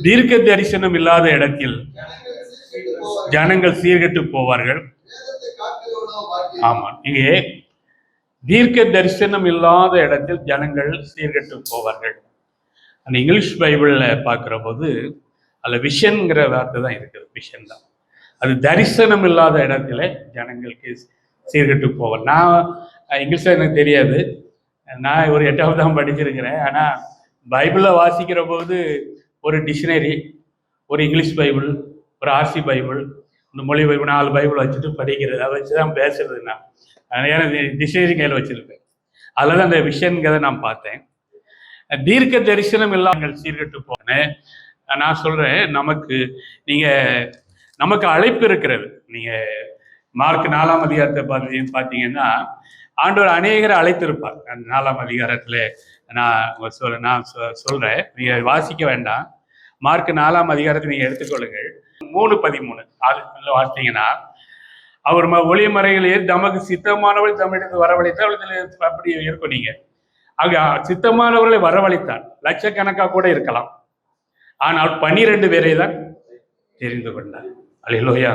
தீர்க்க தரிசனம் இல்லாத இடத்தில் ஜனங்கள் சீர்கெட்டு போவார்கள். ஆமா, இங்கே தீர்க்க தரிசனம் இல்லாத இடத்தில் ஜனங்கள் சீர்கெட்டு போவார்கள். அந்த இங்கிலீஷ் பைபிள்ல பார்க்கிற போது அதுல விஷன்கிற வார்த்தை தான் இருக்குது. விஷன் தான். அது தரிசனம் இல்லாத இடத்துல ஜனங்களுக்கு சீர்கெட்டு போவார். நான் இங்கிலீஷ்ல எனக்கு தெரியாது, நான் ஒரு 8வது தான் படிச்சிருக்கிறேன். ஆனா பைபிளை வாசிக்கிற போது ஒரு டிக்ஷனரி, ஒரு இங்கிலீஷ் பைபிள், ஒரு ஆர்சி பைபிள், இந்த மொழி பைபிள், 4 பைபிள் வச்சுட்டு படிக்கிறது, அதை வச்சுதான் பேசுறது. நான் டிக்ஷனரி கையில் வச்சிருப்பேன். அதில் தான் அந்த விஷயங்கிறத நான் பார்த்தேன். தீர்க்க தரிசனம் இல்லாமல் சீர்கெட்டு போனேன். நான் சொல்றேன், நமக்கு அழைப்பு இருக்கிறது. நீங்க மார்க் 4ஆம் அதிகாரத்தை பார்த்தீங்கன்னா ஆண்டவர் அநேகரை அழைத்திருப்பார். அந்த 4ஆம் அதிகாரத்துல நான் சொல்றேன், நீங்க வாசிக்க வேண்டாம். மார்க் 4ஆம் அதிகாரத்தை நீங்க எடுத்துக்கொள்ளுங்கள். 3:13 அது வாசித்தீங்கன்னா, அவர் ஒளிய மறைகள் ஏறி தமக்கு சித்தமானவர்கள் தமிழகத்துக்கு வரவழைத்தார். அவளுக்கு அப்படி இருக்கும். நீங்க அங்க சித்தமானவர்களை வரவழைத்தார். லட்சக்கணக்காக கூட இருக்கலாம். ஆனால் 12 பேரை தான் தெரிந்து கொண்டார். அல்லேலூயா.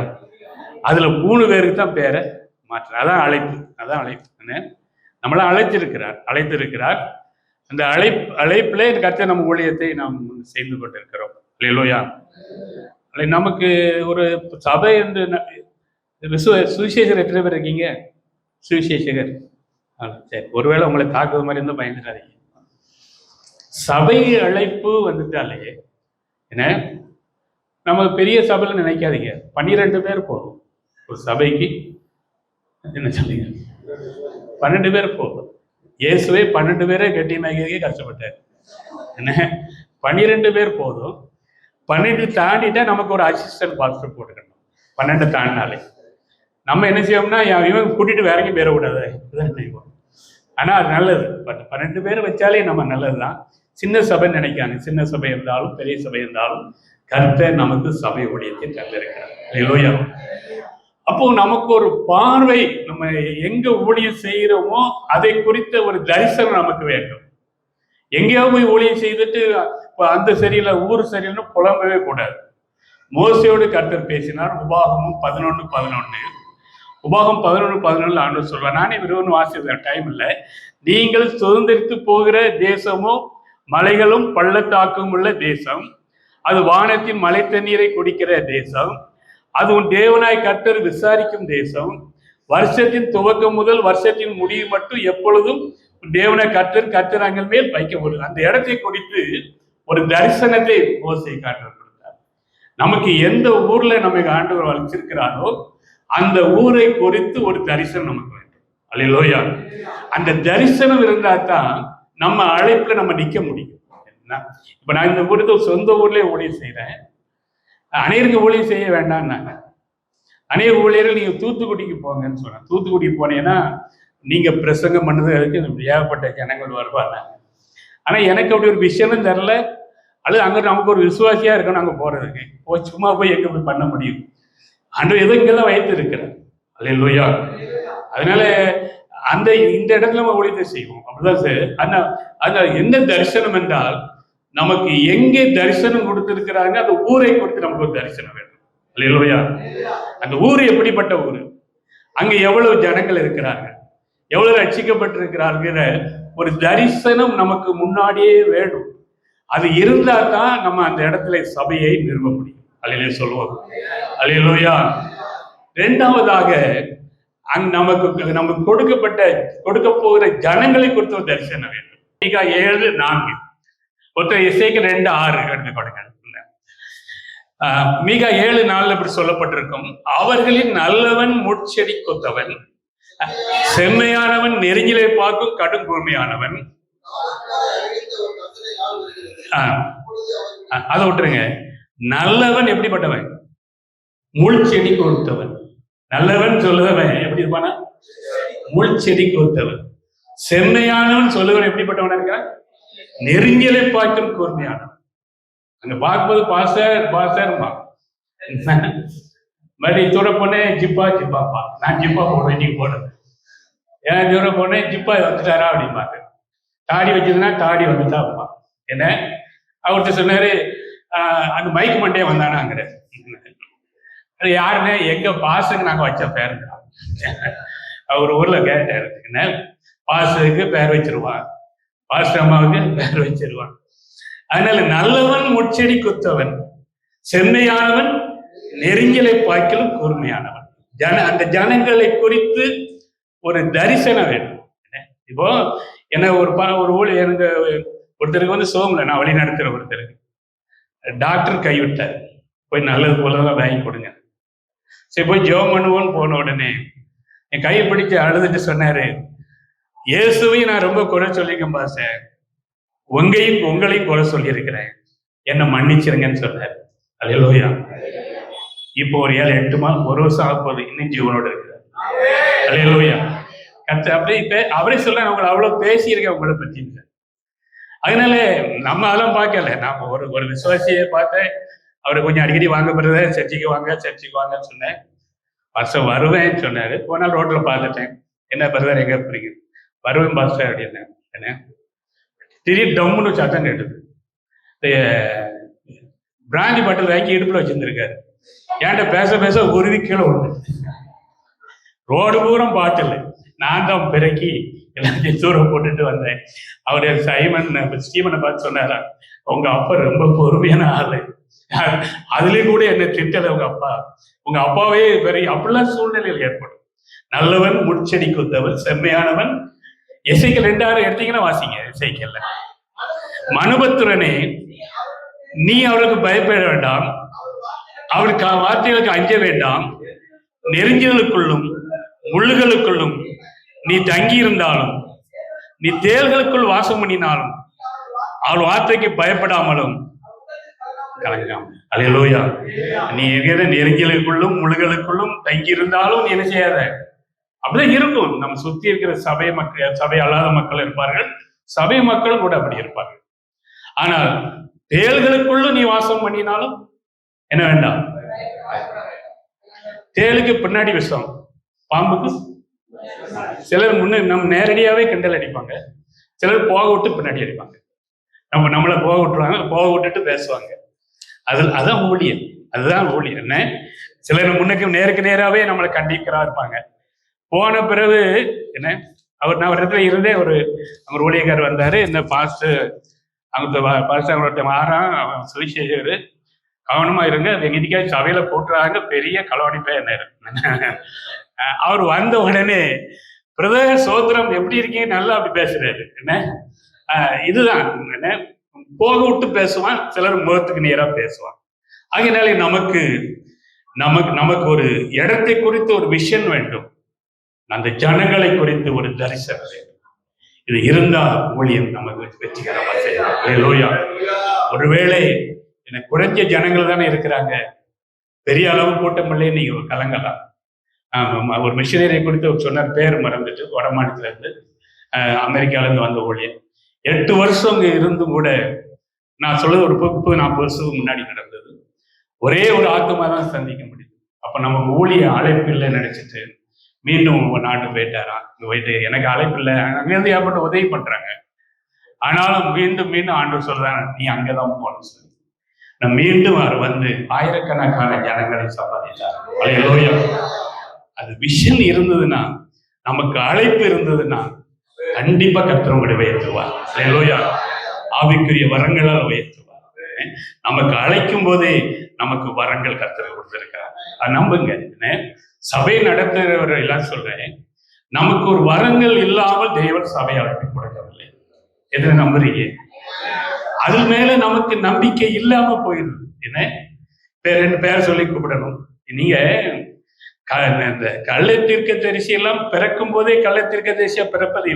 அதுல 3 பேருக்கு தான் பேரை மாற்றினார். அதான் அழைப்பு. நம்மளாம் அழைத்திருக்கிறார். அந்த அழைப்புல கர்த்தர் நம்ம ஊழியத்தை நாம் செய்து கொண்டிருக்கிறோம். அல்லேலூயா. நமக்கு ஒரு சபை என்று சுவிசேஷகர் எத்தனை பேர் இருக்கீங்க? சுவிசேஷகர் சரி, ஒருவேளை உங்களை தாக்குவது மாதிரி இருந்தால் பயந்துடாதீங்க. சபை அழைப்பு வந்துட்டாலே என்ன, நம்ம பெரிய சபையில் நினைக்காதீங்க. 12 பேர் போதும் ஒரு சபைக்கு. என்ன சொல்லுங்க, 12 பேர் போதும். இயேசுவே 12 பேரை கட்டி மேய்க்கிறதுக்கே கஷ்டப்பட்டார். என்ன, 12 பேர் போதும். 12 தாண்டிட்டா நமக்கு ஒரு அசிஸ்டன்ட் பாஸ்டர் போட்டுக்கணும். 12 தாண்டினாலே நம்ம என்ன செய்வோம்னா, இவன் கூட்டிட்டு வேற எங்கேயும் பேர விடாது, இதுதான் செய்வோம். ஆனா அது நல்லது. 12 பேர் வச்சாலே நம்ம நல்லதுதான். சின்ன சபை நினைக்காங்க. சின்ன சபை இருந்தாலும் பெரிய சபை இருந்தாலும் கர்த்தர் நமக்கு சபை ஊழியத்தை தந்திருக்கிறார். அல்லேலூயா. அப்போ நமக்கு ஒரு பார்வை, நம்ம எங்க ஊழியம் செய்கிறோமோ அதை குறித்த ஒரு தரிசனம் நமக்கு வேண்டும். எங்கேயோ போய் ஊழியம் செய்துட்டு அந்த சரியில்லை ஊர் சரியில்லைன்னு புலம்பவே கூடாது. மோசையோடு கர்த்தர் பேசினார். உபாகமும் 11:11. உபாகம் 11:11 ஆண்டவர் சொல்வார், நானே விரும்புன்னு வாசிக்கிறேன், டைம் இல்லை. நீங்கள் சுதந்திரித்து போகிற தேசமோ மலைகளும் பள்ளத்தாக்கும் உள்ள தேசம், அது வானத்தின் மலை தண்ணீரை குடிக்கிற தேசம், அது உன் தேவனாய் கர்த்தர் விசாரிக்கும் தேசம், வருஷத்தின் துவக்கம் முதல் வருஷத்தின் முடிவு மட்டும் எப்பொழுதும் தேவனாய் கர்த்தர் அங்கள் மேல் வைக்கப்படும். அந்த இடத்தை குறித்து ஒரு தரிசனத்தை மோசே காட்டுறார். நமக்கு எந்த ஊர்ல நமக்கு ஆண்டவர் வச்சிருக்கிறாரோ அந்த ஊரை குறித்து ஒரு தரிசனம் நமக்கு வேண்டும். அல்லேலூயா. அந்த தரிசனம் இருந்தா தான் நம்ம அழைப்புல நம்ம நிக்க முடியும். இப்ப நான் இந்த ஊருக்கு சொந்த ஊர்லயே ஊழியம் செய்யறேன். அநேருக்கு ஊழியம் செய்ய வேண்டாம்னாங்க. அநேக ஊழியர்கள் நீங்க தூத்துக்குடிக்கு போங்கன்னு சொன்னேன். தூத்துக்குடிக்கு போனீங்கன்னா நீங்க பிரசங்கம் பண்ணது அதுக்கு ஏகப்பட்ட ஜனங்கள் வருவாங்க. ஆனா எனக்கு அப்படி ஒரு விஷயமும் தெரியல. அல்லது அங்க நமக்கு ஒரு விசுவாசியா இருக்கணும் அங்க போறதுக்கு. சும்மா போய் எங்க போய் பண்ண முடியும்? ஆண்டவர் ஏதோ இங்கெல்லாம் வைத்து இருக்கிறார். அல்லேலூயா. அதனால இந்த இடத்துல நம்ம ஊழியத்தை செய்வோம். அப்படிதான் சார். அந்த என்ன தரிசனம் என்றால், நமக்கு எங்கே தரிசனம் கொடுத்திருக்கிறாங்க அந்த ஊரை கொடுத்து நமக்கு ஒரு தரிசனம் வேண்டும். அல்லேலூயா. அந்த ஊர் எப்படிப்பட்ட ஊர், அங்க எவ்வளவு ஜனங்கள் இருக்கிறாங்க, எவ்வளவு ரட்சிக்கப்பட்டிருக்கிறார்கள், ஒரு தரிசனம் நமக்கு முன்னாடியே வேணும். அது இருந்தா தான் நம்ம அந்த இடத்துல சபையை நிறுவ முடியும். அல்லேலூயா சொல்லுவோம். அல்லேலூயா. 2வதாக நமக்கு கொடுக்க போகிற ஜனங்களை குறித்த ஒரு தரிசனம் வேண்டும். மீகா 7:4 ஒருத்தர் எசேக்கியேல் 2:6 எடுத்துக்கொடுங்க. மீகா 7:4 இப்படி சொல்லப்பட்டிருக்கும், அவர்களின் நல்லவன் முட்செடி கொத்தவன், செம்மையானவன் நெருங்கிலே பார்க்கும் கடும் கூர்மையானவன். அதை விட்டுருங்க. நல்லவன் எப்படிப்பட்டவன்? முள் செடி கொடுத்தவன். நல்லவன் சொல்லுவன் எப்படி இருப்பானா? முள் செடி கொடுத்தவன். செம்மையானவன் சொல்லுவன் எப்படிப்பட்டவன் இருக்கான்? நெருங்கிலே பார்க்கும் கூர்மையானவன். அங்க பார்க்கும்போது பாசர்மா மறுபடி தூர போனேன் ஜிப்பாப்பா, நான் ஜிப்பா போடுவேன், இன்னைக்கு போடுறது. ஏன் தூர போனேன் ஜிப்பா வந்துட்டாரா அப்படிம்பாங்க. தாடி வச்சதுன்னா தாடி வந்துட்டாப்பா. என்ன அவர்கிட்ட சொன்னாரு, அந்த மைக் மண்டே வந்தானாங்கிற. அது யாருன்னு எங்க பாசுக்கு நாங்க வச்ச பேர். அவர் ஊர்ல கேட்டாரு, என்ன பாசுக்கு பேர் வச்சிருவான், பாசு அம்மாவுக்கு பேர் வச்சிருவான். அதனால நல்லவன் முச்செடி குத்தவன், செம்மையானவன் நெருங்கிலை பாய்க்கலும் கூர்மையானவன். அந்த ஜனங்களை குறித்து ஒரு தரிசனம் வேணும். இப்போ என்ன ஒரு ஊழியர் எனக்கு ஒருத்தருக்கு வந்து சோம்ல நான் வழி நடத்துற ஒருத்தருக்கு டாக்டர் கைவிட்டார், போய் நல்லது போலதான் வாங்கி கொடுங்க. சரி போய் ஜெபம் பண்ணுவோன்னு போன உடனே என் கையை பிடிச்சு அழுதுட்டு சொன்னாரு, இயேசுவையும் நான் ரொம்ப குறை சொல்லியிருக்கேன் பாச, உங்களையும் குறை சொல்லியிருக்கிறேன், என்ன மன்னிச்சிருங்கன்னு சொன்னார். அல்லேலூயா. இப்போ ஒரு 7-8 மாதம், 1 வருஷம் ஆக போகுது, இன்னும் ஜீவனோட இருக்கிறார். அல்லேலூயா. அப்படியே அவரே சொல்ல, உங்களை அவ்வளவு பேசியிருக்கேன் உங்களை பற்றி. அதனால நம்ம அதெல்லாம் பார்க்கல, நாம ஒரு விசுவாசியை பார்த்தேன், அவரை கொஞ்சம் அடிக்கடி வாங்க போறத, சர்ச்சைக்கு வாங்கன்னு சொன்னேன். வருஷம் வருவேன்னு சொன்னாரு. ஒரு நாள் ரோட்ல பார்த்துட்டேன், என்ன பிரதர் எங்க போறீங்க? வருவேன் பாஸ்டர் அப்படின்னு. என்ன திடீர் டம்முன்னு சத்தம் கேட்டது. பிராந்தி பாட்டில் வாங்கி இடுப்புல வச்சிருந்திருக்காரு. ஏன்ட்ட பேச பேச உருவி கீழே விழுந்து, ரோடு பூரம் பாட்டில். நான் தான் பிறக்கி எல்லாத்தையும் தூரம் போட்டுட்டு வந்தேன். அவரு ஸ்டீவனை பார்த்து சொன்னாரா, உங்க அப்பா ரொம்ப பொறுமையான ஆளு, அதுலயும் கூட என்ன திட்டல உங்க அப்பாவே பெரிய, அப்படிலாம் சூழ்நிலையில் ஏற்படும். நல்லவன் முட்செடி குத்தவன், செம்மையானவன். எசைக்கல் 2:6 எடுத்தீங்கன்னா வாசிங்க. எசைக்கல்ல, மனுபத்துரனே நீ அவளுக்கு பயப்பட வேண்டாம், அவளுக்கு வார்த்தைகளுக்கு அஞ்ச வேண்டாம். நெருஞ்சிகளுக்குள்ளும் முள்ளுகளுக்குள்ளும் நீ தங்கி இருந்தாலும், நீ தேள்களுக்குள் வாசம் பண்ணினாலும், அவள் வார்த்தைக்கு பயப்படாமலும் கலங்காம. அல்லேலூயா. நீ எங்கிற நெருஞ்சிகளுக்குள்ளும் முள்ளுகளுக்குள்ளும் தங்கி இருந்தாலும் நீ என்ன செய்யாத. அப்படிதான் இருக்கும். நம்ம சுத்தி இருக்கிற சபை அல்லாத மக்கள் இருப்பார்கள், சபை மக்கள் கூட அப்படி இருப்பார்கள். ஆனால் தேள்களுக்குள்ளும் நீ வாசம் பண்ணினாலும் என்ன வேண்டாம். தேளுக்கு பின்னாடி விஷம், பாம்புக்கு சிலர் நம்ம நேரடியாவே கிண்டல் அடிப்பாங்க, சிலர் போக விட்டு பின்னாடி அடிப்பாங்க. நம்மளை போக விட்டுருவாங்க, போக விட்டுட்டு பேசுவாங்க. அதான் ஊழியர், அதுதான் ஊழியர். என்ன சிலர் முன்னுக்கு நேருக்கு நேராவே நம்மளை கண்டிக்கிறா இருப்பாங்க. போன பிறகு என்ன நான் ஒரு இடத்துல இருந்தே ஒரு ஊழியக்காரர் வந்தாரு. இந்த பாஸ்டர் அவங்கள்ட்ட மாறான், அவன் சுவிசேஷர், கவனமா இருங்க, எங்கேயாவது சபையில போட்டுறாங்க, பெரிய களவாணிப்பே என்ன. அவர் வந்த உடனே பிரதர் சோத்திரம் எப்படி இருக்கீங்க, நல்லா அப்படி பேசுறாரு. என்ன இதுதான் என்ன, போக விட்டு பேசுவான், சிலர் முகத்துக்கு நேரா பேசுவான். ஆகையினாலே நமக்கு ஒரு இடத்தை குறித்து ஒரு விஷன் வேண்டும், அந்த ஜனங்களை குறித்து ஒரு தரிசனம் வேண்டும். இது இருந்தா ஊழியம் நமக்கு வெற்றிகரமா செய்யலாம். ஒருவேளை எனக்கு குறைஞ்ச ஜனங்கள் தானே இருக்கிறாங்க, பெரிய அளவு கூட்டம் இல்லையே, நீங்க கலங்கலாம். ஒரு மிஷினரி குறித்து சொன்னார், பேர் மறந்துட்டு, வட மாநிலத்துல இருந்து அமெரிக்கால இருந்து வந்த ஊழியர். 8 வருஷம் இங்க இருந்தும் கூட, நான் சொல்றது ஒரு 40 வருஷத்துக்கு முன்னாடி நடந்தது. ஒரே ஒரு ஆத்மா தான் சந்திக்க முடியும். அப்ப நமக்கு ஊழிய அழைப்பு இல்லை நினைச்சிட்டு மீண்டும் நாட்டு போயிட்டாராம். இங்க போயிட்டு எனக்கு அழைப்பு இல்லை, அங்கிருந்து ஏற்பட்ட உதவி பண்றாங்க. ஆனாலும் மீண்டும் ஆண்டவர் சொல்றாங்க, நீ அங்கதான் போகணும் சொல்லி நான் மீண்டும் அவர் வந்து ஆயிரக்கணக்கான ஜனங்களை சம்பாதித்தார். அது விஷன் இருந்ததுன்னா, நமக்கு அழைப்பு இருந்ததுன்னா, கண்டிப்பா கர்த்தர் உங்களை உயர்த்துவார். அல்லேலூயா. ஆவிக்குரிய வரங்களால் உயர்த்துவார். நமக்கு அழைக்கும் போதே நமக்கு வரங்கள் கர்த்தர் கொடுத்திருக்கிறார். அது நம்புங்க. சபை நடத்துகிறவர் எல்லாம் சொல்றேன், நமக்கு ஒரு வரங்கள் இல்லாமல் தேவன் சபை அழைப்பு கொடுக்கவில்லை. எதை நம்புறீங்க? அது மேல நமக்கு நம்பிக்கை இல்லாம போயிடுது. என்ன 2 பேர் சொல்லி கூப்பிடணும். நீங்க இந்த கள்ள தீர்க்கதரிசி எல்லாம் பிறக்கும் போதே கள்ள தீர்க்கதரிசியா பிறப்பது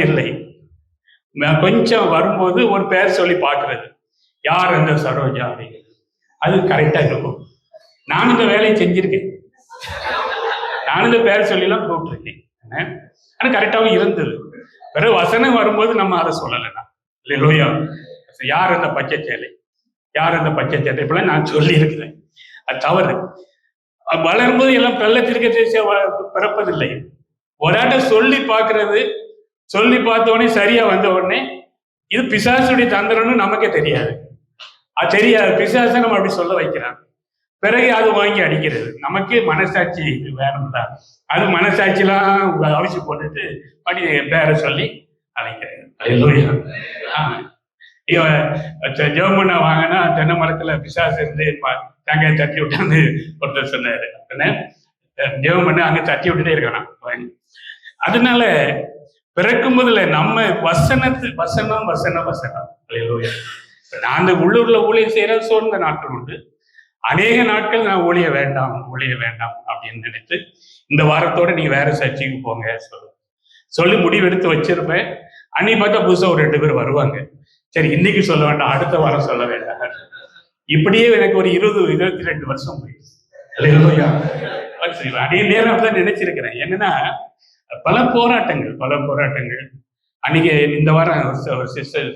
இல்லை. கொஞ்சம் வரும்போது ஒரு பேர் சொல்லி பார்க்கறது, யார் அந்த சரோஜா அப்படிங்கிறது, அது கரெக்டா இருக்கும். நான் இந்த வேலையை செஞ்சிருக்கேன், நான் இந்த பேர் சொல்லி எல்லாம் கூப்பிட்டுருக்கேன். ஆனா கரெக்டாவும் இருந்தது. பிறகு வசனம் வரும்போது நம்ம அதை சொல்லலைன்னா, இல்லையா, யார் அந்த பச்சை சேலை இப்பெல்லாம் நான் சொல்லி இருக்கிறேன். அது தவறு. வளரும்போது எல்லாம் கள்ளத்திற்கு பிறப்பதில்லை. ஒரு ஆட்ட சொல்லி பார்க்கறது, சொல்லி பார்த்த உடனே சரியா வந்த உடனே இது பிசாசுடைய தந்திரம்னு நமக்கே தெரியாது. அது தெரியாது, பிசாசை நம்ம அப்படி சொல்ல வைக்கிறான். பிறகு அது வாங்கி அடிக்கிறது. நமக்கு மனசாட்சி வேணும்ல, அது மனசாட்சிலாம் அவிச்சு போட்டுட்டு படி பேரை சொல்லி அழைக்கிறது. ஜெபம் பண்ண வாங்கினா தென்னை மரத்துல பிசாசு இருந்து தேங்காயை தட்டி விட்டான்னு ஒருத்தர் சொன்னாரு. ஜெபம் பண்ண அங்க தட்டி விட்டுட்டே இருக்கான். அதனால பிறக்கும் போதுல நம்ம வசனம். நான் அந்த உள்ளூர்ல ஊழியம் செய்யற சோர்ந்த நாட்கள் உண்டு. அநேக நாட்கள் நான் ஊழிய வேண்டாம் அப்படின்னு நினைத்து இந்த வாரத்தோட நீங்க வேற சர்ச்சைக்கு போங்க சொல்லி முடிவெடுத்து வச்சிருப்பேன். அன்னைக்கு பார்த்தா புதுசா ஒரு 2 பேர் வருவாங்க. சரி, இன்னைக்கு சொல்ல வேண்டாம், அடுத்த வாரம் சொல்ல வேண்டாம். இப்படியே எனக்கு ஒரு 22 வருஷம் போயிடுச்சு. அதே நேரம் தான் நினைச்சிருக்கிறேன். என்னன்னா பல போராட்டங்கள். அன்னைக்கு இந்த வாரம் ஒரு சிஸ்டர்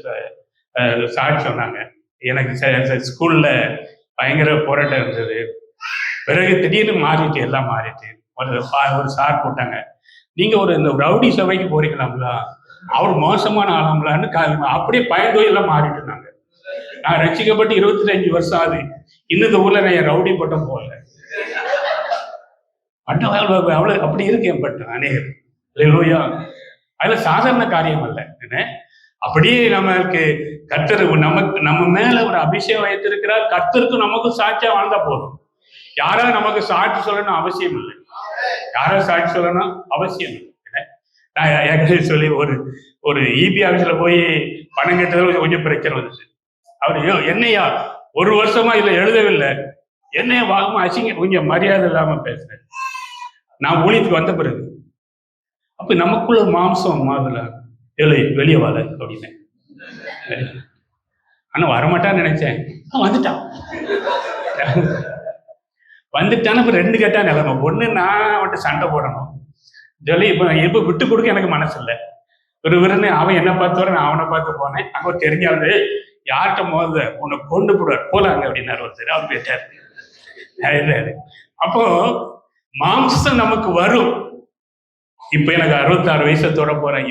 சாட்சி சொன்னாங்க. எனக்கு ஸ்கூல்ல பயங்கர போராட்டம் இருந்தது. பிறகு திடீர்னு எல்லாம் மாறிட்டு ஒரு சார் போட்டாங்க, நீங்க இந்த ரவுடி சபைக்கு போறீங்களாம்லா, அவர் மோசமான ஆளாம்லான்னு அப்படியே பயந்தோய் எல்லாம் மாறிட்டு இருந்தாங்க. நான் ரசிக்கப்பட்டு 25 வருஷம் ஆகுது. இன்னும் இந்த ஊர்ல நான் ரவுடி பட்டம் போகல. அவ்வளவு அப்படி இருக்கேன் பட்டம் அநேகர். அதுல சாதாரண காரியம் அல்ல. அப்படியே நமக்கு கர்த்தர் நம்ம மேல ஒரு அபிஷேகம் வைத்திருக்கிறார். கர்த்தருக்கும் நமக்கும் சாட்சியா வாழ்ந்தா போதும். யாராவது நமக்கு சாட்சி சொல்லணும் அவசியம் இல்லை. நான் சொல்லி ஒரு இபி ஆஃபீஸ்ல போய் பணம் கட்டுறது கொஞ்சம் பிரச்சனை வந்துச்சு. அவரு என்னையா 1 வருஷமா இதுல எழுதவில்லை, என்னைய வாங்க அசிங்க கொஞ்சம் மரியாதை இல்லாம பேசுறேன். நான் ஊழியத்துக்கு வந்த பிறகு அப்ப நமக்குள்ள மாம்சம் மாதிரில வெளியே வாழ அப்படின்னு. ஆனா வரமாட்டான்னு நினைச்சேன். வந்துட்டான்னு இப்ப 2 கேட்டா நிலைமை. ஒண்ணு, நான் அவன்கிட்ட சண்டை போடணும் சொல்லி இப்ப விட்டு கொடுக்க எனக்கு மனசு இல்லை. விருன்னு அவன் என்ன பார்த்தவரை நான் அவனை பார்த்து போனேன். அங்க தெரிஞ்சாவது யார்கிட்ட மோத உன்னை கொண்டு போடுவார் போலாங்க அப்படின்னாரு ஒருத்தர். அவர் பேட்டாரு. அப்போ மாம்சம் நமக்கு வரும். இப்ப எனக்கு 66 வயசத்தோட போறேன்.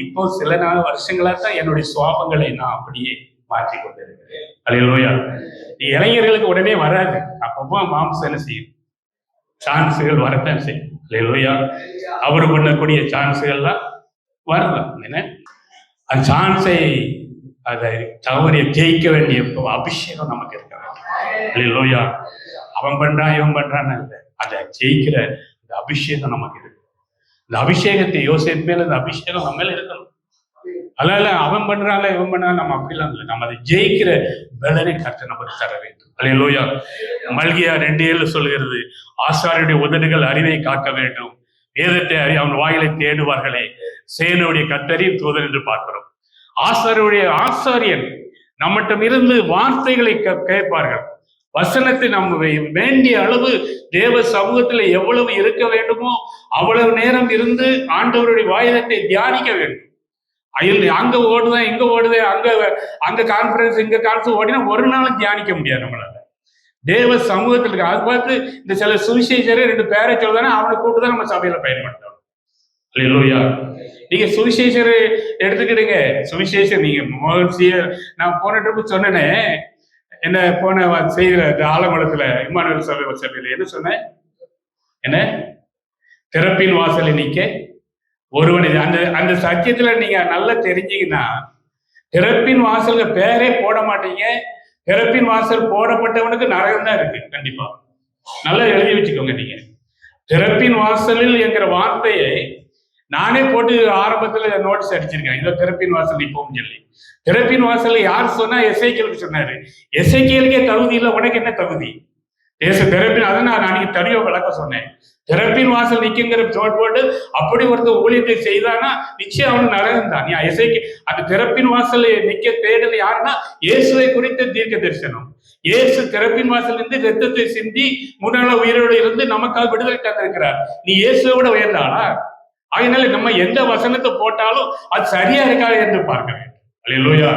இப்போ சில வருஷங்களா தான் என்னுடைய சுவாபங்களை நான் அப்படியே மாற்றி கொண்டிருக்கிறேன். அல்லேலூயா. இளைஞர்களுக்கு உடனே வராது. அப்பப்போ மாம்சம் என்ன செய்யும், சான்ஸுகள் வரத்தான் செய்யும். அல்லேலூயா. அவரு பண்ணக்கூடிய சான்ஸுகள்லாம் வரலாம். என்ன அந்த சான்ஸை அதை தவறிய ஜெயிக்க வேண்டிய அபிஷேகம் நமக்கு இருக்க வேண்டும். அல்லேலூயா. அவன் பண்றான் இவன் பண்றான்னு இல்லை, அதை ஜெயிக்கிற இந்த அபிஷேகம் நமக்கு இருக்கு. இந்த அபிஷேகத்தை யோசிப்பு மேல இந்த அபிஷேகம் நம்ம மேல இருக்கணும். அதனால அவன் பண்றாங்க இவன் பண்றாங்க நம்ம அப்படிலாம் இல்லை. நம்ம அதை ஜெயிக்கிற பலனை கர்த்தர் நமக்கு தர வேண்டும். அல்லேலூயா. மல்கியா 2:7 சொல்கிறது, ஆசாரியருடைய உதடுகள் அறிவை காக்க வேண்டும், வேதத்தை அவன் வாயிலை தேடுவார்களே, சேனையுடைய கர்த்தரின் தூதன் என்று பார்க்கிறோம். ஆசாரியன் நம்மிடம் இருந்து வார்த்தைகளை கேட்பார்கள். வசனத்தை நம்ம வேண்டிய அளவு தேவ சமூகத்துல எவ்வளவு இருக்க வேண்டுமோ அவ்வளவு நேரம் இருந்து ஆண்டவருடைய வாயிலத்தை தியானிக்க வேண்டும். அங்க ஓடுதேன் இங்க ஓடுதேன், அங்க கான்ஃபரன்ஸ் இங்க கான்ஃபரன்ஸ் ஓடினா ஒரு நாளும் தியானிக்க முடியாது நம்மளால. தேவ சமூகத்தில் இருக்கு. அது பார்த்து இந்த சில சுவிசேஷரை 2 பேரை சொல்லுதானே அவனை கூப்பிட்டுதான் நம்ம சபையில பயன்படுத்தணும். அல்லேலூயா. நீங்க சுவிசேஷரை எடுத்துக்கிடுங்க. சுவிசேஷம் நீங்க நான் போன ட்ரிப்பு சொன்னேனே, என்ன போன செய்கிற ஆலங்குளத்துல இம்மானுவேல் சபையில என்ன சொன்னேன், என்ன திறப்பின் வாசலை நீக்க ஒருவன். அந்த சத்தியத்துல நீங்க நல்லா தெரிஞ்சீங்கன்னா, திறப்பின் வாசல்ல பேரே போட மாட்டீங்க. திறப்பின் வாசல் போடப்பட்டவனுக்கு நரகம் தான் இருக்கு. கண்டிப்பா நல்லா எழுதி வச்சுக்கோங்க. நீங்க திறப்பின் வாசலில் என்கிற வார்த்தையை நானே போட்டு ஆரம்பத்துல நோட்டீஸ் அடிச்சிருக்கேன். இதோ திறப்பின் வாசல் இப்பவும் சொல்லி. திறப்பின் வாசல் யார் சொன்னா, எசேக்கியேலுக்கு சொன்னாரு. எசேக்கியேலுக்கே தகுதி இல்லை, உனக்கு என்ன தகுதி? திறப்பின் அதை நான் அன்னைக்கு தெளிவா விளக்க சொன்னேன். திறப்பின் வாசல் நிற்குங்கிற போட்டு அப்படி ஒருத்தர் ஊழியத்தை செய்தானா நிச்சயம் அவனுக்கு நரகம் தான். அந்த திறப்பின் வாசலை நிக்க தேடல் யாருன்னா இயேசுவை குறித்த தீர்க்க தரிசனம். இயேசு திறப்பின் வாசல் இருந்து ரத்தத்தை சிந்தி முன்னால உயிரோடு இருந்து நமக்காக விடுதலை தந்திருக்கிறார். நீ இயேசுவோட உயர்ந்தாளா? அதனால நம்ம எந்த வசனத்தை போட்டாலும் அது சரியா இருக்காது என்று பார்க்க வேண்டும். அல்லேலூயா.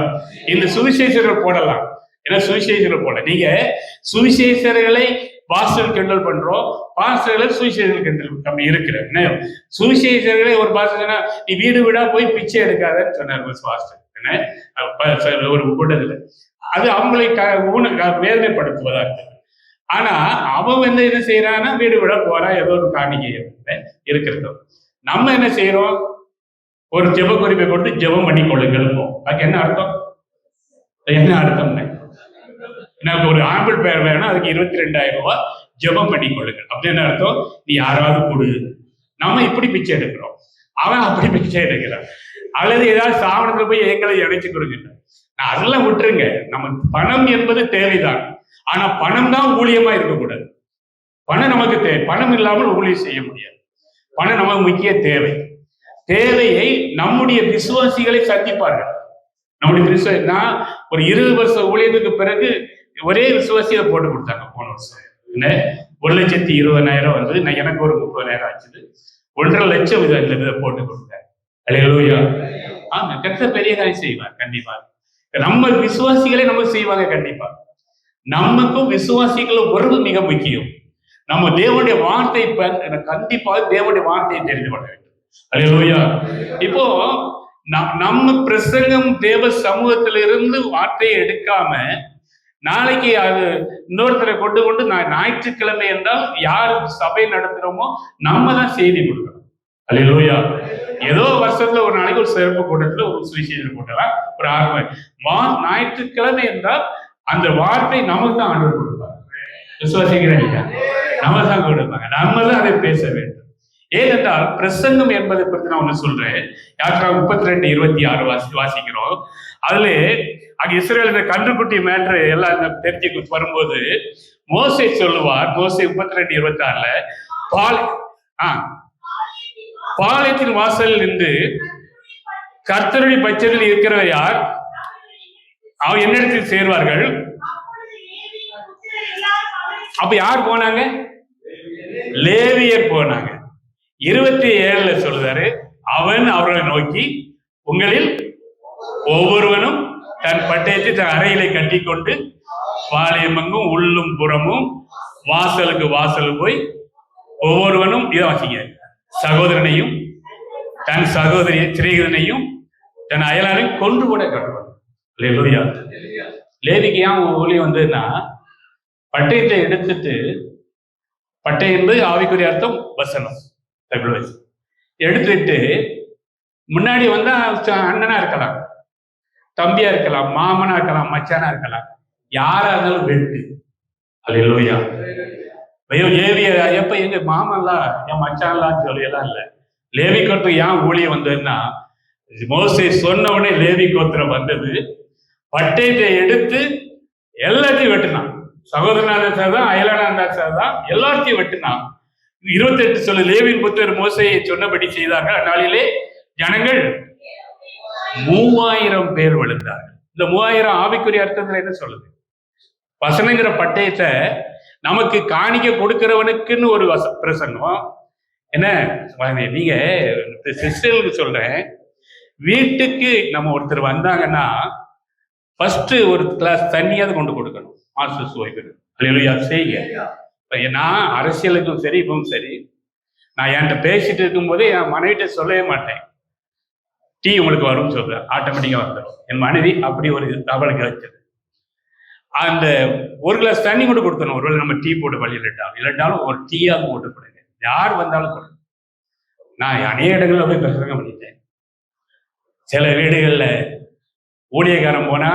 இந்த சுவிசேஷர்கள் போடலாம். ஏன்னா சுவிசேஷர்கள் போட நீங்க சுவிசேஷர்களை பாஸ்டர் கிண்டல் பண்றோம், பாஸ்டர்களை சுவிசேஷர்கள் கிண்டல் கம்மி இருக்கிற சுவிசேஷர்களை ஒரு பாஸ்டர் நீ வீடு வீடா போய் பிச்சை எடுக்காதன்னு சொன்னார் ஒரு பாஸ்டர். என்ன ஒரு கூட்டத்துல. அது அவங்களை வேதனைப்படுத்துவதா இருக்கு. ஆனா அவன் வந்து என்ன செய்யறான்னா வீடு விட போறான், ஏதோ ஒரு காணிக்கை இருக்கிறதோ. நம்ம என்ன செய்யறோம், ஒரு ஜெப குறிப்பை கொடுத்து ஜெபம் பண்ணி கொள்ளுங்கள். அதுக்கு என்ன அர்த்தம்? என்ன அர்த்தம்? எனக்கு ஒரு ஆம்பிள் பேர் வேணும், அதுக்கு 22,000 ரூபாய் ஜெபம் பண்ணி கொள்ளுங்கள். அப்படி என்ன அர்த்தம்? நீ யாராவது கொடு. நம்ம இப்படி பிச்சை எடுக்கிறோம், அவன் அப்படி பிச்சை எடுக்கிறான். அல்லது ஏதாவது சாவணத்துல போய் எங்களை இணைச்சு கொடுங்க. அதெல்லாம் விட்டுருங்க. நம்ம பணம் என்பது தேவைதான், ஆனா பணம் தான் ஊழியமா இருக்கக்கூடாது. பணம் நமக்கு தேவை, பணம் இல்லாமல் ஊழியம் செய்ய முடியாது. பணம் நமக்கு முக்கிய தேவை. தேவையை நம்முடைய விசுவாசிகளை சந்திப்பார்கள். நம்முடைய நான் ஒரு 20 வருஷம் ஊழியத்துக்கு பிறகு ஒரே விசுவாசியை போட்டு கொடுத்தாங்க போன வருஷம். என்ன 1,20,000 வந்து நான் எனக்கு ஒரு 30,000 ஆச்சுது. 1,50,000 இதை போட்டு கொடுத்தேன். அல்லேலூயா. ஆமா, கர்த்தர் பெரிய காரியம் செய்வார் கண்டிப்பா. நம்ம விசுவாசிகளே நமக்கு செய்வாங்க கண்டிப்பா. நமக்கும் விசுவாசிகளும் உறவு மிக முக்கியம். நம்ம தேவனுடைய வார்த்தை கண்டிப்பாக தேவனுடைய வார்த்தையை தெரிந்து கொள்ள வேண்டும். அல்லேலூயா. இப்போ நம்ம பிரசங்கம் தேவ சமூகத்திலிருந்து வார்த்தையை எடுக்காம நாளைக்கு அது இன்னொருத்தரை கொண்டு ஞாயிற்றுக்கிழமை என்றால் யார் சபை நடத்துறோமோ நம்ம தான் செய்தி கொடுக்கணும். அல்லேலூயா. ஏதோ வருஷத்துல ஒரு நாளைக்கு ஒரு சிறப்பு கூட்டத்துல ஒரு சுவிசேஷ கூட்டலாம், ஒரு ஆர்வம். ஞாயிற்றுக்கிழமை என்றால் அந்த வார்த்தை நமக்கு தான் ஆண்டவர் கொடுப்பாங்க. விசுவாசிக்கிறீங்க? நம்ம தான் கொடுப்பாங்க, நம்ம தான் அதை பேச வேண்டும். ஏனென்றால் பிரசங்கம் என்பதை பற்றி நான் ஒண்ணு சொல்றேன். யாத்திராகமம் 32:26 வாசிக்கிறோம். அதுல அங்க இஸ்ரவேல் கன்றுக்குட்டி மேட்ரு எல்லாம் தெரிஞ்சு வரும்போது மோசே சொல்லுவார். மோசே 32:26 பாளையத்தின் வாசலில் நின்று கர்த்தருடைய பட்சத்தில் இருக்கிறவர் யார், அவன் என்னிடத்தில் சேர்வார்கள். அப்ப யார் போனாங்க? லேவியர் போனாங்க. 27 சொல்றாரு, அவன் அவர்களை நோக்கி, உங்களில் ஒவ்வொருவனும் தன் பட்டயத்தை தன் அறையிலே கட்டி கொண்டு பாளையமங்கும் உள்ளும் புறமும் வாசலுக்கு வாசல் போய் ஒவ்வொருவனும் இதை வாசிங்க, சகோதரனையும் தன் சகோதரிய சிநேகிதனையும் தன் அயலாரையும் கொண்டு கூட கட்டுவான். லேவிக்கு ஏன் ஊழியம் வந்ததுன்னா, பட்டயத்தை எடுத்துட்டு, பட்டயம் என்பது ஆவிக்குரிய அர்த்தம் வசனம், எடுத்துட்டு முன்னாடி வந்தா அண்ணனா இருக்கலாம், தம்பியா இருக்கலாம், மாமனா இருக்கலாம், மச்சானா இருக்கலாம், யாரா இருந்தாலும் வெட்டு. அல்லேலூயா. லேவிய எப்ப எங்க மாமன்லாம் என் மச்சான்லாம் சொல்லியெல்லாம் இல்லை. லேவி கோத்திரம் ஏன் ஊழியம் வந்ததுன்னா, மோசே சொன்ன உடனே லேவி கோத்திரம் வந்தது. பட்டயத்தை எடுத்து எல்லாத்தையும் வெட்டினான். சகோதரனா இருந்தாதான், அயலானா இருந்தாதான், எல்லாத்தையும் வெட்டினான். 28 சொல்லு, லேவியின் புத்தர் மோசையை சொன்னபடி செய்தார்கள். அந்நாளிலே ஜனங்கள் 3000 பேர் விழுந்தார்கள். இந்த 3000 ஆவிக்குரிய அர்த்தத்துல என்ன சொல்லுது? வசனங்கிற பட்டயத்தை நமக்கு காணிக்க கொடுக்கிறவனுக்குன்னு ஒரு பிரசங்கம். என்ன நீங்க சிஸ்டருக்கு சொல்றேன், வீட்டுக்கு நம்ம ஒருத்தர் வந்தாங்கன்னா ஃபர்ஸ்ட் ஒரு கிளாஸ் தண்ணியாவது கொண்டு கொடுக்கணும். மாஸ்டர் ஓய்வு செய்யுங்க. நான் அரசியலுக்கும் சரி இப்பவும் சரி, நான் என்கிட்ட பேசிட்டு இருக்கும் போதே என் மனைவிட்ட சொல்லவே மாட்டேன், டீ உங்களுக்கு வரும்னு சொல்றேன், ஆட்டோமேட்டிக்கா வந்துடும். என் மனைவி அப்படி ஒரு அவளுக்கு வச்சது. அந்த ஒரு கிளாஸ் தண்ணி கூட கொடுத்தணும். ஒருவேளை நம்ம டீ போட்டு வழி இல்லட்டாலும் ஒரு டீயாக போட்டு கொடுங்க, யார் வந்தாலும் கொடுங்க. நான் அநேக இடங்கள்ல போய் பிரசங்கம் பண்ணிட்டேன். சில வீடுகள்ல ஊழியக்காரன் போனா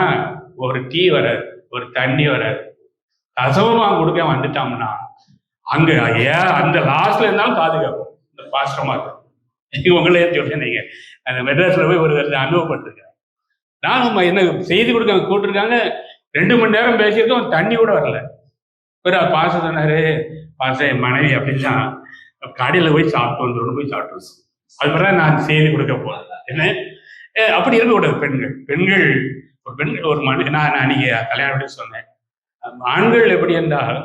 ஒரு டீ வராது, ஒரு தண்ணி வராது, அசமமா கொடுக்க வந்துட்டோம்னா அங்க அந்த லாஸ்ட்ல இருந்தாலும் பாதுகாக்கும். இந்த பாஸ்டமா இருக்கும். உங்களே சொல்றேன், நீங்க அந்த மெட்ராஸ்ல போய் ஒரு அனுபவப்பட்டிருக்கேன். நானும் என்ன செய்தி கொடுக்க கூட்டிருக்காங்க, 2 மணி நேரம் பேசியிருக்கோம், தண்ணி கூட வரல. ஒரு பாச சொன்னாரு, பாச என் மனைவி அப்படின்னா கடையில போய் சாப்பிட்டு வந்துடும், போய் சாப்பிட்டு. அது பிறகு நான் செய்தி கொடுக்க போறேன். என்ன அப்படி இருக்கக்கூடாது. பெண்கள் ஒரு நான் அன்னைக்கு கல்யாணம் சொன்னேன், ஆண்கள் எப்படி என்றால்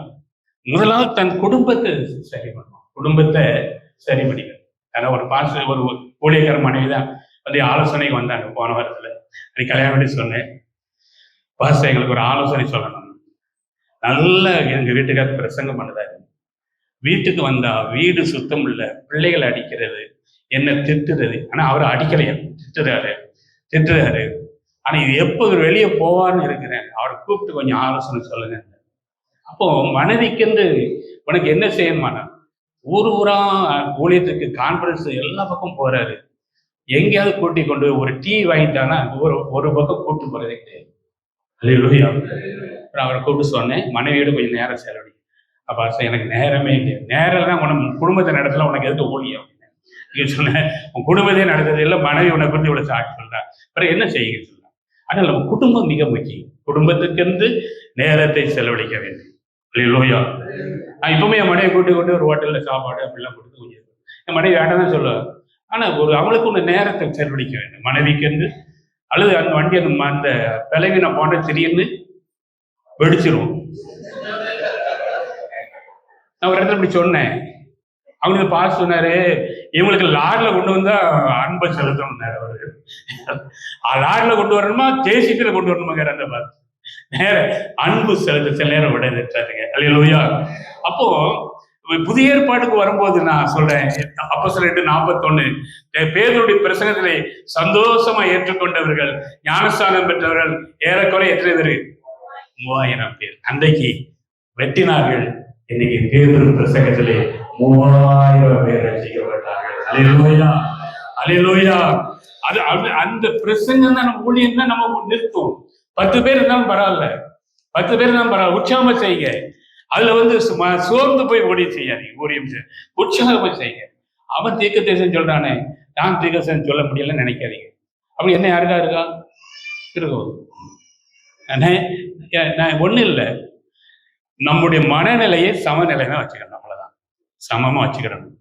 முதலாவது தன் குடும்பத்தை சரி பண்ணும், குடும்பத்தை சரி பண்ணிக்கணும். ஏன்னா ஒரு ஊழியக்கார மனைவி தான் வந்து ஆலோசனைக்கு வந்தாங்க போன வாரத்துல. அன்னைக்கு கல்யாணம் சொன்னேன், பாஸ்டர் எங்களுக்கு ஒரு ஆலோசனை சொல்லணும். நல்லா எங்க வீட்டுக்கார பிரசங்கம் பண்ணுதாரு. வீட்டுக்கு வந்தா வீடு சுத்தம் இல்ல, பிள்ளைகளை அடிக்கிறது, என்ன திட்டுறது. ஆனா அவர் அடிக்கலையா, திட்டுறாரு. ஆனா இது எப்போ வெளியே போவான்னு இருக்கிறேன், அவரை கூப்பிட்டு கொஞ்சம் ஆலோசனை சொல்லுங்க. அப்போ மனைவிக்கு உனக்கு என்ன செய்யணுமாண்ணா, ஊர் ஊரா ஊழியத்துக்கு கான்ஃபரன்ஸ் எல்லா பக்கம் போறாரு, எங்கேயாவது கூட்டி கொண்டு ஒரு டீ வாங்கிட்டானா ஒரு பக்கம் கூட்டு போறதே கிடையாது. அவரை கூப்பிட்டு சொன்னேன், மனைவியோட கொஞ்சம் நேரம் செலவழி. அப்பா எனக்கு நேரமே இல்லையா, நேரம் தான் உனக்கு குடும்பத்தை நடத்தல, உனக்கு எதுக்கு ஊழியம் நீங்க சொன்ன, உன் குடும்பத்தையே நடத்துறது இல்லை, மனைவி உன்னை குறித்து இவ்வளவு சாட்சி சொல்றா, அப்புறம் என்ன செய்யுங்க சொல்ல. ஆனால் நம்ம குடும்பம் மிக முக்கியம், குடும்பத்துக்கு நேரத்தை செலவழிக்க வேண்டும். லோயா நான் இப்பவுமே என் மனைவி கூட்டி கொண்டு ஒரு ஹோட்டல்ல சாப்பாடு அப்படிலாம் கொடுத்து கொஞ்சம் என் மனைவி வேண்டாம் தான் சொல்லுவாங்க. ஆனா அவளுக்கு ஒன்று நேரத்தை செலவழிக்க வேண்டும் மனைவிக்கு. அல்லது அந்த வண்டி அந்த விளைவின போன்ற திடீர்னு வெடிச்சிரும். நான் ஒரு இடத்துல இப்படி சொன்னேன், அவனுக்கு பாஸ் சொன்னாரு, இவங்களுக்கு லாரில கொண்டு வந்தா அன்பை செலுத்தணும். அவரு லாரில கொண்டு வரணுமா ஜேசிபியில கொண்டு வரணுமாங்கிற அந்த பாஸ் நேர அன்பு செலுத்த சில நேரம் விடையாதுங்க. அல்லேலூயா. அப்போ புதிய ஏற்பாட்டுக்கு வரும்போது நான் சொல்றேன், அப்போஸ்தலர் 2:41 பேதுருடைய பிரசங்கத்திலே சந்தோஷமா ஏற்றுக்கொண்டவர்கள், ஞானஸ்தானம் பெற்றவர்கள் ஏறக்குறை எத்தனை பேர்? 3000 பேர். அன்றைக்கு வெட்டினார்கள். இன்னைக்கு பேதுரு பிரசங்கத்திலே 3000 பேர் ரட்சிக்கப்பட்டார்கள். அல்லேலூயா, அல்லேலூயா. அது அந்த பிரசங்கம் தான் நம்ம ஊழியம் தான் நம்ம நிறுத்தும். 10 பேர் இருந்தாலும் பரவாயில்ல, 10 பேர் இருந்தாலும் பரவாயில்ல, உற்சாகமா செய்யுங்க. அதுல சோர்ந்து போய் ஊழியம் செய்யாதீங்க, ஊழியம் உற்சாகமா செய்யுங்க. அவன் தீர்க்கதரிசனம் சொல்றானே, நான் தீர்க்கதரிசனம் சொல்ல முடியலன்னு நினைக்காதீங்க. அப்படி என்ன யாருக்கா இருக்கா இருக்கும்? நான் ஒண்ணு இல்லை, நம்முடைய மனநிலையை சமநிலை தான் வச்சுக்கணும். அவ்வளவுதான், சமமா வச்சுக்கிடணும்.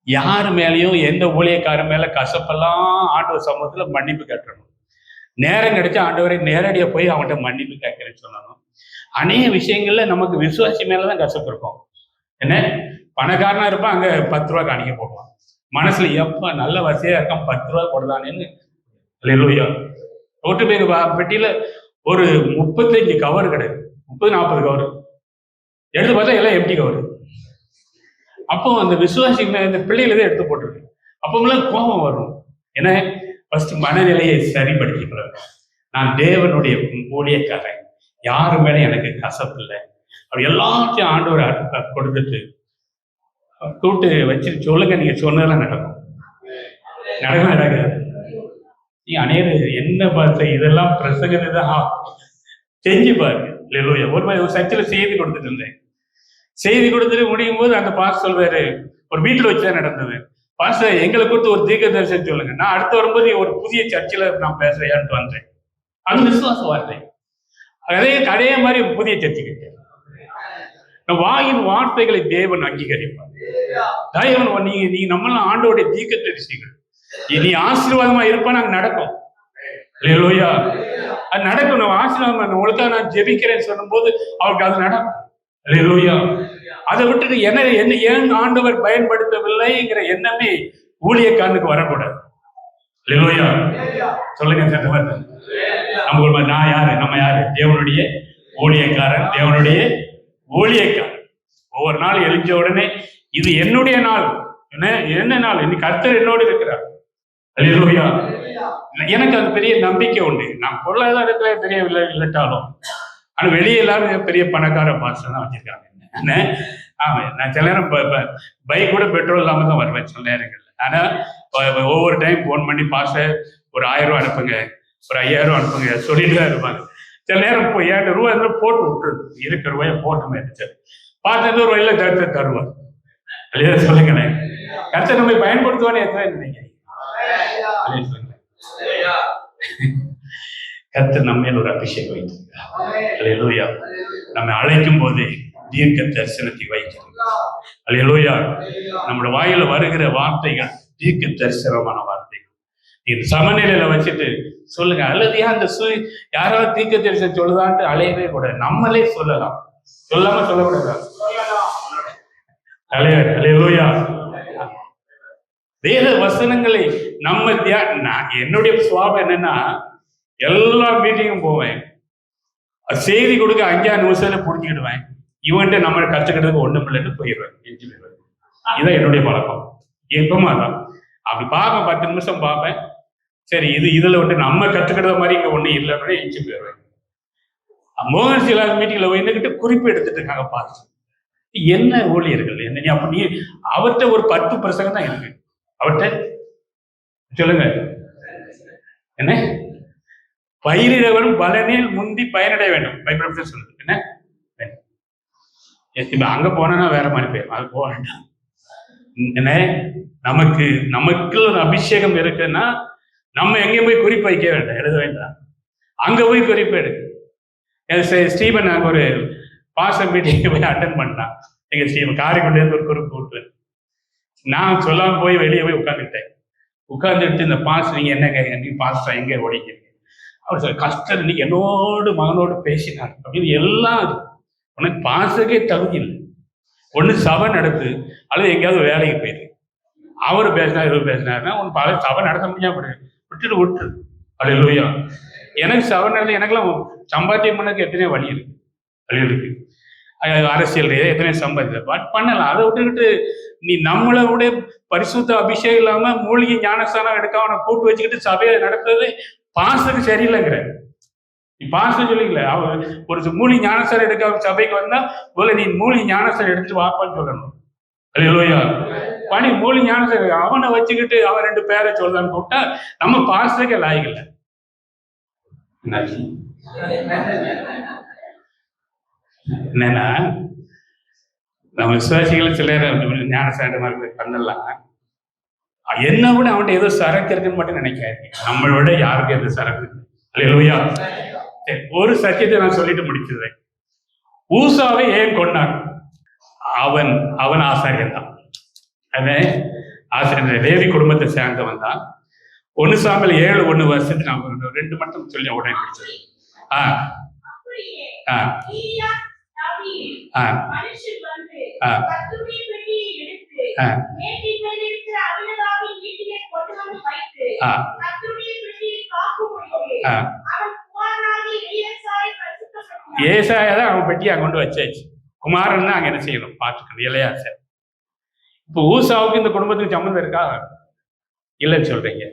யாரு மேலேயும் எந்த ஊழியக்காரன் மேல கசப்பெல்லாம் ஆண்டவர் சமூகத்துல மன்னிப்பு கேட்டணும். நேரம் கிடைச்சா ஆண்டவரை நேரடியா போய் அவன்கிட்ட மன்னிப்பு கேட்கிறேன்னு சொல்லணும். அநேக விஷயங்கள்ல நமக்கு விசுவாசி மேலதான் கசப்பு இருக்கும். என்ன பணக்காரனா இருப்பான், அங்க 10 ரூபா காணிக்க போடுவான், மனசுல எப்ப நல்ல வசதியா இருக்கான் 10 ரூபா போடுதானேன்னு. அல்லேலூயா. ரோட்டு பேர் பெட்டியில ஒரு 35 கவர் கிடையாது, 30-40 கவர் எடுத்து பார்த்தா எல்லாம் எம்டி கவர். அப்போ அந்த விசுவாசி இந்த பிள்ளைகளே எடுத்து போட்டிருக்கு. அப்போலாம் கோபம் வரும். ஏன்னா ஃபர்ஸ்ட் மனநிலையை சரிப்படுத்திக்கிறார். நான் தேவனுடைய ஊழியக்காரன், யாரு மேலே எனக்கு கசப்பு இல்லை. அவர் எல்லாத்தையும் ஆண்டவர் கொடுத்துட்டு கூட்டு வச்சு சொல்லுங்க, நீங்க சொன்னதெல்லாம் நடக்கும். நடக்காது. நீ அநேகர் என்ன பார்த்த இதெல்லாம் பிரசங்கத்தை தான் செஞ்சு பாருங்க. இல்லையா, ஒரு சர்ச்சில் செய்தி கொடுத்துட்டு இருந்தேன். செய்தி கொடுத்துட்டு முடியும் போது அந்த பாஸ் சொல்றாரு, ஒரு வீட்டுல வச்சுதான் நடந்தது. பாஸ்டர் எங்களை கொடுத்து ஒரு தீர்க்க தரிசனம் சொல்லுங்க. நான் அடுத்து வரும்போது ஒரு புதிய சர்ச்சில் நான் பேசுறேன்ட்டு வந்தேன். அது விசுவாச வார்த்தை. அதே மாதிரி புதிய சர்ச்சைக்கு வாயின் வார்த்தைகளை தேவன் அங்கீகரிப்பார். தேவன் நீ நம்மளாம் ஆண்டோடைய தீர்க்க தரிசிகள், நீ ஆசீர்வாதமா இருப்பான்னு அங்க நடக்கும். அல்லேலூயா. அது நடக்கும். நம்ம ஆசீர்வாதம் உங்களுக்காக நான் ஜெபிக்கிறேன்னு சொல்லும் போது அவருக்கு அது நடக்கும். அல்லேலூயா. அதை விட்டுட்டு என்ன ஏன் ஆண்டவர் பயன்படுத்தவில்லைங்கிற எண்ணமே ஊழியக்காரனுக்கு வரக்கூடாது. அல்லேலூயா. சொல்லுங்க. நான் யாரு? நம்ம யாரு? தேவனுடைய ஊழியக்காரன், தேவனுடைய ஊழியக்காரன். ஒவ்வொரு நாள் எழுந்த உடனே இது என்னுடைய நாள். என்ன நாள்? இன்னைக்கு கர்த்தர் என்னோடு இருக்கிறார். அல்லேலூயா. எனக்கு அது பெரிய நம்பிக்கை உண்டு. நான் பொருளாதாரத்துல பெரிய இல்லட்டாலும், ஆனா வெளியே எல்லாரும் பெரிய பணக்கார பாஸ்டர் தான் வச்சிருக்காங்க. நான் சில நேரம் பைக் கூட பெட்ரோல் இல்லாம தான் வருவேன் சில நேரங்கள்ல. ஆனா ஒவ்வொரு டைம் போன் பண்ணி பாஸ்டர் ஒரு 1000 ரூபா அனுப்புங்க, ஒரு 5000 அனுப்புங்க சொல்லிட்டு தான் இருப்பாங்க. சில நேரம் 7 ரூபாய் போட்டு விட்டு இருக்கிற ரூபாய போட்டு மேடிச்சாரு பார்த்து ஒரு வயல கருத்தை தருவார். இல்லையா? சொல்லுங்களேன். கருத்தை நம்ம பயன்படுத்துவானே எத்தனை நினைக்கிறீங்க? கர்த்தர் நம்ம மேல் ஒரு அபிஷேகம் வைத்திருக்கிறார். அல்லேலூயா. நம்ம அழைக்கும் போதே தீர்க்க தரிசனத்தை வைத்திருக்கிறார். அல்லேலூயா. நம்முடைய வாயில வருகிற வார்த்தைகள் தீர்க்க தரிசனமான வார்த்தைகள். இது சமநிலையில வச்சுட்டு சொல்லுங்க. அல்லது அந்த யாராவது தீர்க்க தரிசனம் சொல்லுதான்ட்டு அலையவே கூடாது. நம்மளே சொல்லலாம், சொல்லாம சொல்லக்கூடாது. அல்லேலூயா. வேத வசனங்களை நம்ம என்னுடைய சுவாபம் என்னன்னா, எல்லா மீட்டிங்கும் போவேன், செய்தி கொடுக்க 5-6 நிமிஷத்துல புரிஞ்சுக்கிடுவேன். இவன்ட்டு நம்ம கற்றுக்கிறதுக்கு ஒண்ணும் இல்லைன்னு போயிடுவேன். இதுதான் என்னுடைய பழக்கம். எப்பமா தான் அப்படி பார்ப்பேன், 10 நிமிஷம் பார்ப்பேன், சரி, இதுல நம்ம கத்துக்கிற மாதிரி இங்க ஒண்ணு இல்லை அப்படின்னு எஞ்சி போயிடுவேன். மோகன் சிலாஸ் மீட்டிங்ல போயிட்டு குறிப்பு எடுத்துட்டு இருக்காங்க. பார்த்து என்ன ஊழியர்கள் என்ன நீ அப்படி அவர்கிட்ட ஒரு 10 பிரசங்கம் தான் இருக்கு. அவர்கிட்ட சொல்லுங்க என்ன, பயிரிடவரும் பலனில் முந்தி பயனடைய வேண்டும் பைபிள் சொல்லுது. என்ன இப்ப அங்க போனா வேற மாதிரி போயிடும், அது போக வேண்டாம். என்ன நமக்கு ஒரு அபிஷேகம் இருக்குன்னா நம்ம எங்கேயும் போய் குறிப்பு வைக்க வேண்டாம், எழுத வேண்டாம், அங்க போய் குறிப்பு எடுக்கு. ஸ்டீபன் நாங்க ஒரு பாச மீட்டிங் போய் அட்டன் பண்ணான். எங்க ஸ்டீபன் காரைக்குடியிலேருந்து ஒரு குறிப்பு விட்டு நான் சொல்லாம போய் வெளியே போய் உட்காந்துட்டு இந்த பாஸ் நீங்க என்ன நீ பாஸ்டா எங்க ஓடிக்கிறீங்க? அவர் சார் கஷ்டம் இன்னைக்கு என்னோடு மகனோடு பேசினார் அப்படின்னு எல்லாம். உனக்கு பாசுக்கே தகுதி இல்லை. ஒண்ணு சபை நடத்து அல்லது எங்கேயாவது வேலைக்கு போயிடு. அவரு பேசினார் இவர் பேசினாருன்னா உன் பல சபை நடத்த முடியாம விட்டு அல்லேலூயா. எனக்கு சபை நடத்த எனக்கெல்லாம் சம்பாத்தியம் பண்ணதுக்கு எத்தனையோ வழி இருக்கு. அரசியல் எத்தனையோ சம்பாதித்த பட் பண்ணலாம். அதை விட்டுக்கிட்டு நீ நம்மளை விட பரிசுத்த அபிஷேகம் இல்லாம மூலிகை ஞானஸ்தானம் எடுக்காம அவனை கூட்டு வச்சுக்கிட்டு சபையை நடத்துறது பாசுக்கு சரியில்லைங்கிற. நீ பாச சொல்லிக்கல, அவர் ஒரு மூலிகை ஞானஸ்தானம் எடுக்க சபைக்கு வந்தா போல நீ மூலிகை ஞானஸ்தானம் எடுத்துட்டு வாப்பான்னு சொல்லணும். அல்லேலூயா. பணி மூலிகை ஞானஸ்தானம் அவனை வச்சுக்கிட்டு அவன் 2 பேரை சொல்றான்னு கூப்பிட்டா நம்ம பாசத்துக்கே லாய்க்கல. என்னன்னா நம்ம விசுவாசிகளை சிலர் ஞானஸ்தானம் பண்ணலாம். என்ன விட அவன்கிட்ட ஏதோ சரக்கு இருக்குன்னு மட்டும் நினைக்காது. நம்மளை விட யாருக்கு எது சரக்கு? அல்லேலூயா. ஒரு சத்தியத்தை நான் சொல்லிட்டு முடிச்சிடுறேன். ஊசாவை ஏன் கொண்டான்? அவன் ஆசாரியன் தான். ஆசிரியர் லேவி குடும்பத்தை சேர்ந்தவன் தான். 1 சாமுவேல் 7:1 நான் 2 மட்டும் சொல்லி உடனே பிடிச்சது. ஏசாயா அவன் பெட்டியை கொண்டு வச்சாச்சு. குமாரன் தான் அங்க என்ன செய்யணும் பார்த்துக்கணும். இளையாசர். இப்போ ஊசாவுக்கு இந்த குடும்பத்துக்கு சம்மந்தம் இருக்கா? இல்லைன்னு சொல்றீங்க.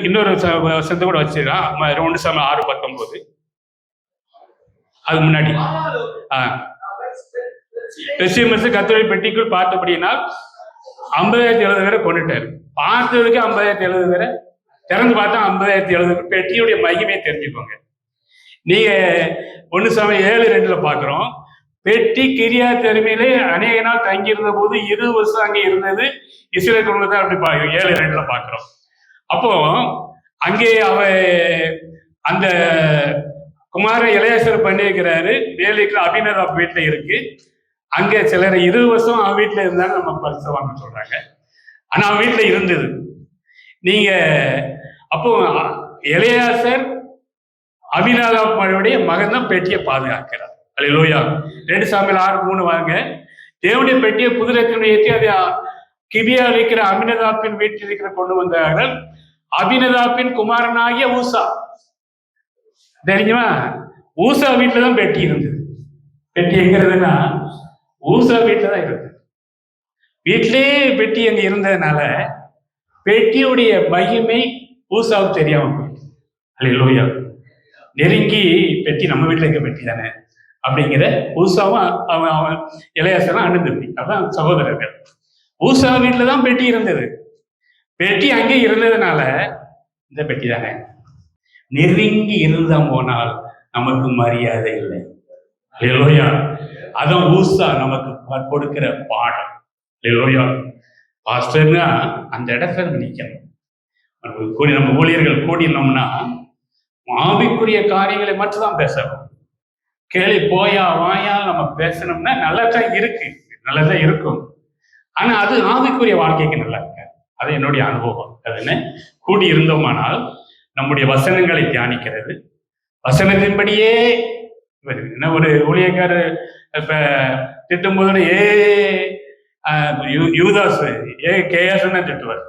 இன்னொரு வசனத்தை கூட வச்சிருக்கான். 1 சாமுவேல் 6:19. அது முன்னாடி கர்த்தருடைய பெட்டிக்குள் பார்த்தபடினா 50,070 பேரை கொண்டுட்டாரு. பார்த்ததுக்கு 50,070 பேரை திறந்து பார்த்தா 50,070 பெட்டியுடைய மகிமையை தெரிஞ்சுக்கோங்க. நீங்க 1 சாமுவேல் 7:2 பாக்குறோம். பெட்டி கிரியா தெருமையிலே அநேக நாள் தங்கியிருந்த போது 20 வருஷம் அங்கே இருந்தது. இஸ்ரவேல் குடும்பத்தை அப்படி 7:2 பாக்குறோம். அப்போ அங்கே அந்த குமார இளையாசர் பண்ணியிருக்கிறாரு. வேலைக்கு அபிநதாப் வீட்டுல இருக்கு. அங்கே சிலர் 20 வருஷம் அவன் வீட்டுல இருந்தாங்க. நம்ம பரிசு வாங்க சொல்றாங்க. ஆனா அவன் வீட்டுல இருந்தது. நீங்க அப்போ இளையாசர் அபிநதாப்புடைய மகன் தான் பெட்டியை பாதுகாக்கிறார். அல்லேலூயா. 2 சாமுவேல் 6:3 வாங்க. தேவனுடைய பெட்டியை புதுரத்தினுடைய ஏற்றி அதை கிபியாவில் இருக்கிற அபிநதாப்பின் வீட்டில் இருக்கிற கொண்டு வந்தார்கள். அபிநதாப்பின் குமாரனாகிய ஊசா. தெரியுமா? ஊசா வீட்டுல தான் பெட்டி இருந்தது. பெட்டி எங்கிறதுனா ஊசா வீட்டுல தான் இருந்தது. வீட்டிலேயே பெட்டி அங்க இருந்ததுனால பெட்டியுடைய மகிமை ஊசாவுக்கு தெரியாம போயிடுச்சு. அல்லேலூயா. நெருங்கி பெட்டி நம்ம வீட்டுல இருக்க பெட்டி தானே அப்படிங்கிற ஊசாவும் அவன் இளையாசரும் அண்ணன் அதான் சகோதரர்கள். ஊசா வீட்டுல தான் பெட்டி இருந்தது. பெட்டி அங்கே இருந்ததுனால இந்த பெட்டி தானே. நெருங்கி இருந்தோம் போனால் நமக்கு மரியாதை இல்லை. அல்லேலூயா. அதான் ஊசா நமக்கு கொடுக்கிற பாடம். அல்லேலூயா. பாஸ்டர்னா அந்த இடத்துல நிற்கணும். நம்ம ஊழியர்கள் கூடினோம்னா ஆவிக்குரிய காரியங்களை மட்டும் தான் பேசணும். கேள்வி போயா வாயா நம்ம பேசணும்னா நல்லதான் இருக்கு, நல்லதான் இருக்கும். ஆனா அது ஆவிக்குரிய வாழ்க்கைக்கு நல்லா இருக்க. அது என்னுடைய அனுபவம். அதுன்னு கூடி இருந்தோமானால் நம்முடைய வசனங்களை தியானிக்கிறது, வசனத்தின்படியே என்ன ஒரு ஊழியக்காரர் இப்ப திட்டும் போது யூதாஸ் கேஎஸ் திட்டுவார்.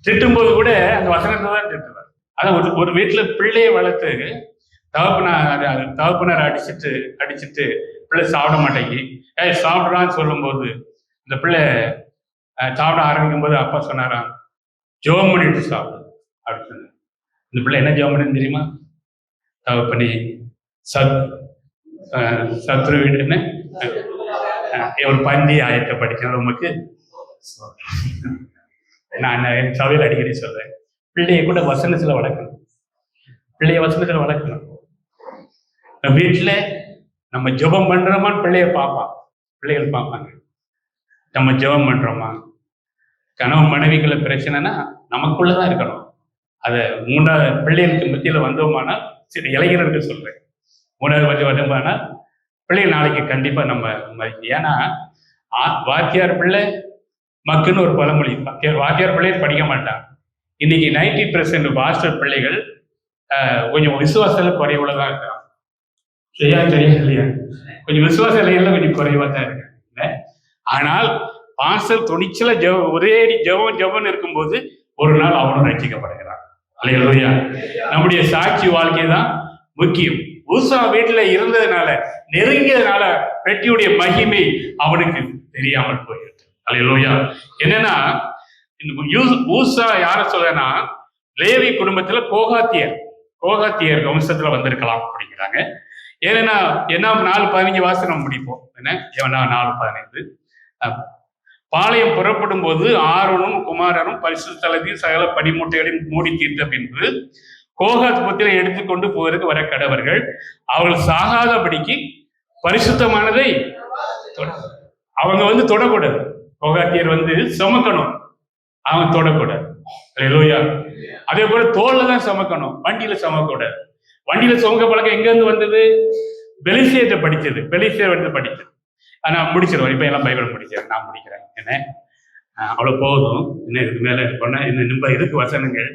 திட்டும் போது கூட அந்த வசனத்தை தான் திட்டுவார். அதான் ஒரு வீட்டுல பிள்ளையை வளர்த்து தகப்பனார் அடிச்சுட்டு பிள்ளை சாப்பிட மாட்டேங்கி சாப்பிட்றான்னு சொல்லும் போது இந்த பிள்ளை சாப்பிட ஆரம்பிக்கும் போது அப்பா சொன்னாராம், ஜெபம் பண்ணிட்டு சாப்பிடு அப்படின்னு சொன்னார். இந்த பிள்ளை என்ன ஜெபம் பண்ணு தெரியுமா? தகப்பனே சத்ரு வீடுன்னு ஒரு பந்தி ஆயத்தை படிக்கணும் உமக்கு. நான் என் சபையில் அடிக்கடி சொல்றேன், பிள்ளைய கூட வசனத்துல வளர்க்கணும். பிள்ளைய வசனத்துல வளர்க்கணும். வீட்டுல நம்ம ஜெபம் பண்றோமான்னு பிள்ளைய பார்ப்பான், பிள்ளைகள் பார்ப்பாங்க. நம்ம ஜெபம் பண்றோமா? கனவு மனைவிக்குள்ள பிரச்சனைனா நமக்குள்ளதான் இருக்கணும். அதை மூணாவது பிள்ளைகளுக்கு மத்தியில வந்தோமானா, சரி இளைஞர்களுக்கு சொல்றேன், மூணாவது வந்தோமானா பிள்ளைகள் நாளைக்கு கண்டிப்பா நம்ம மதிக்கும். ஏன்னா வாத்தியார் பிள்ளை மக்குன்னு ஒரு பழமொழி. வாத்தியார் பிள்ளையை படிக்க மாட்டான். இன்னைக்கு 90% பாஸ்டர் பிள்ளைகள் கொஞ்சம் விசுவாச குறைவுலதான் இருக்கான். சரியா இல்லையா? கொஞ்சம் விசுவாச நிலையில கொஞ்சம் குறைவா தான் இருக்கு. ஆனால் பாஸ்டர் துணிச்சல ஒரேடி ஜெபம் இருக்கும்போது ஒரு நாள் அவனும் ரட்சிக்கப்படுகிறான். அல்லேலூயா. நம்முடைய சாட்சி வாழ்க்கை தான் முக்கியம். ஊசா வீட்டுல இருந்ததுனால, நெருங்கியதுனால பெட்டியுடைய மகிமை அவனுக்கு தெரியாமல் போயிருக்கு. அல்லேலூயா. என்னன்னா ஊசா யார சொல்றேன்னா, லேவி குடும்பத்துல கோகாத்தியர் வம்சத்துல வந்திருக்கலாம் அப்படிங்கிறாங்க. ஏன்னா 4:15 வாசனம் முடிப்போம். என்ன 4:15 பாளையம் புறப்படும் போது ஆரோனும் குமாரனும் பரிசுத்த தலத்தையும் சகல பனிமூட்டைகளையும் மூடி தீர்த்த பின்பு கோகாத் புத்திரை எடுத்துக்கொண்டு போவதற்கு வர கடவர்கள். அவர்கள் சாகாதபடிக்கு பரிசுத்தமானதை அவங்க தொடக்கூடாது. கோகாத்தியர் சுமக்கணும், அவங்க தொடக்கூடாது. அல்லேலூயா. அதே போல தோல்ல தான் சுமக்கணும், வண்டியில சுமக்கூடாது. வண்டியில சுமக்க பழக்கம் எங்க இருந்து வந்தது? பெலிசியத்தை படிச்சது. படிச்சது. ஆனா முடிச்சிருவோம். இப்ப எல்லாம் பைபிள் முடிச்சிருக்கேன், நான் முடிக்கிறேன். என்ன அவ்வளவு போதும். என்ன இதுக்கு மேல பண்ண இன்னும் இதுக்கு வசனங்கள்.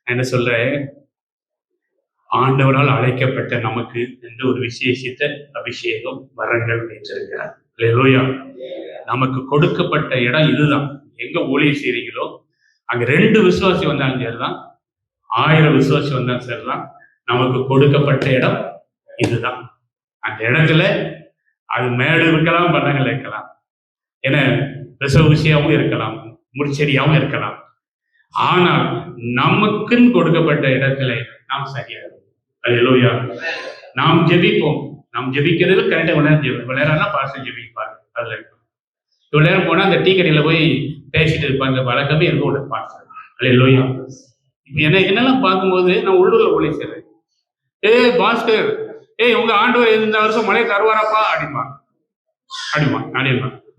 என்ன சொல்றேன், ஆண்டவரால் அழைக்கப்பட்ட நமக்கு என்று ஒரு விசேஷித்த அபிஷேகம் வரங்கள் வைத்திருக்கிறார். அல்லேலூயா. நமக்கு கொடுக்கப்பட்ட இடம் இதுதான். எங்க ஊழியம் செய்றீங்களோ அங்க 2 விசுவாசி வந்தாலும் சரிதான், 1000 விசுவாசி வந்தாலும் சரிதான், நமக்கு கொடுக்கப்பட்ட இடம் இதுதான். அந்த இடத்துல அது மேடு இருக்கலாம், பண்டங்கள் இருக்கலாம், ஏன்னா விசவுசியாவும் இருக்கலாம், முடிச்செடியாவும் இருக்கலாம். ஆனால் நமக்குன்னு கொடுக்கப்பட்ட இடத்துல நாம் சரியா இருக்கும். அல்லேலூயா. நாம் ஜெபிப்போம். நாம் ஜெபிக்கிறது கரெக்டாக விளையாடுறா பாசம் ஜெபிப்பாரு. அதுல இருக்கும். இவ்வளவு நேரம் போனா அந்த டீ கடையில போய் பேசிட்டு இருப்பாங்க. வழக்கமே இருக்கும் உள்ள பாசம். அல்லேலூயா. என்னெல்லாம் பார்க்கும்போது நான் உள்ளூர்ல ஒளி செய்றேன். பாஸ்கர், உங்க ஆண்டவர் இந்த வருஷம் மழை தருவாராப்பா அப்படிமா.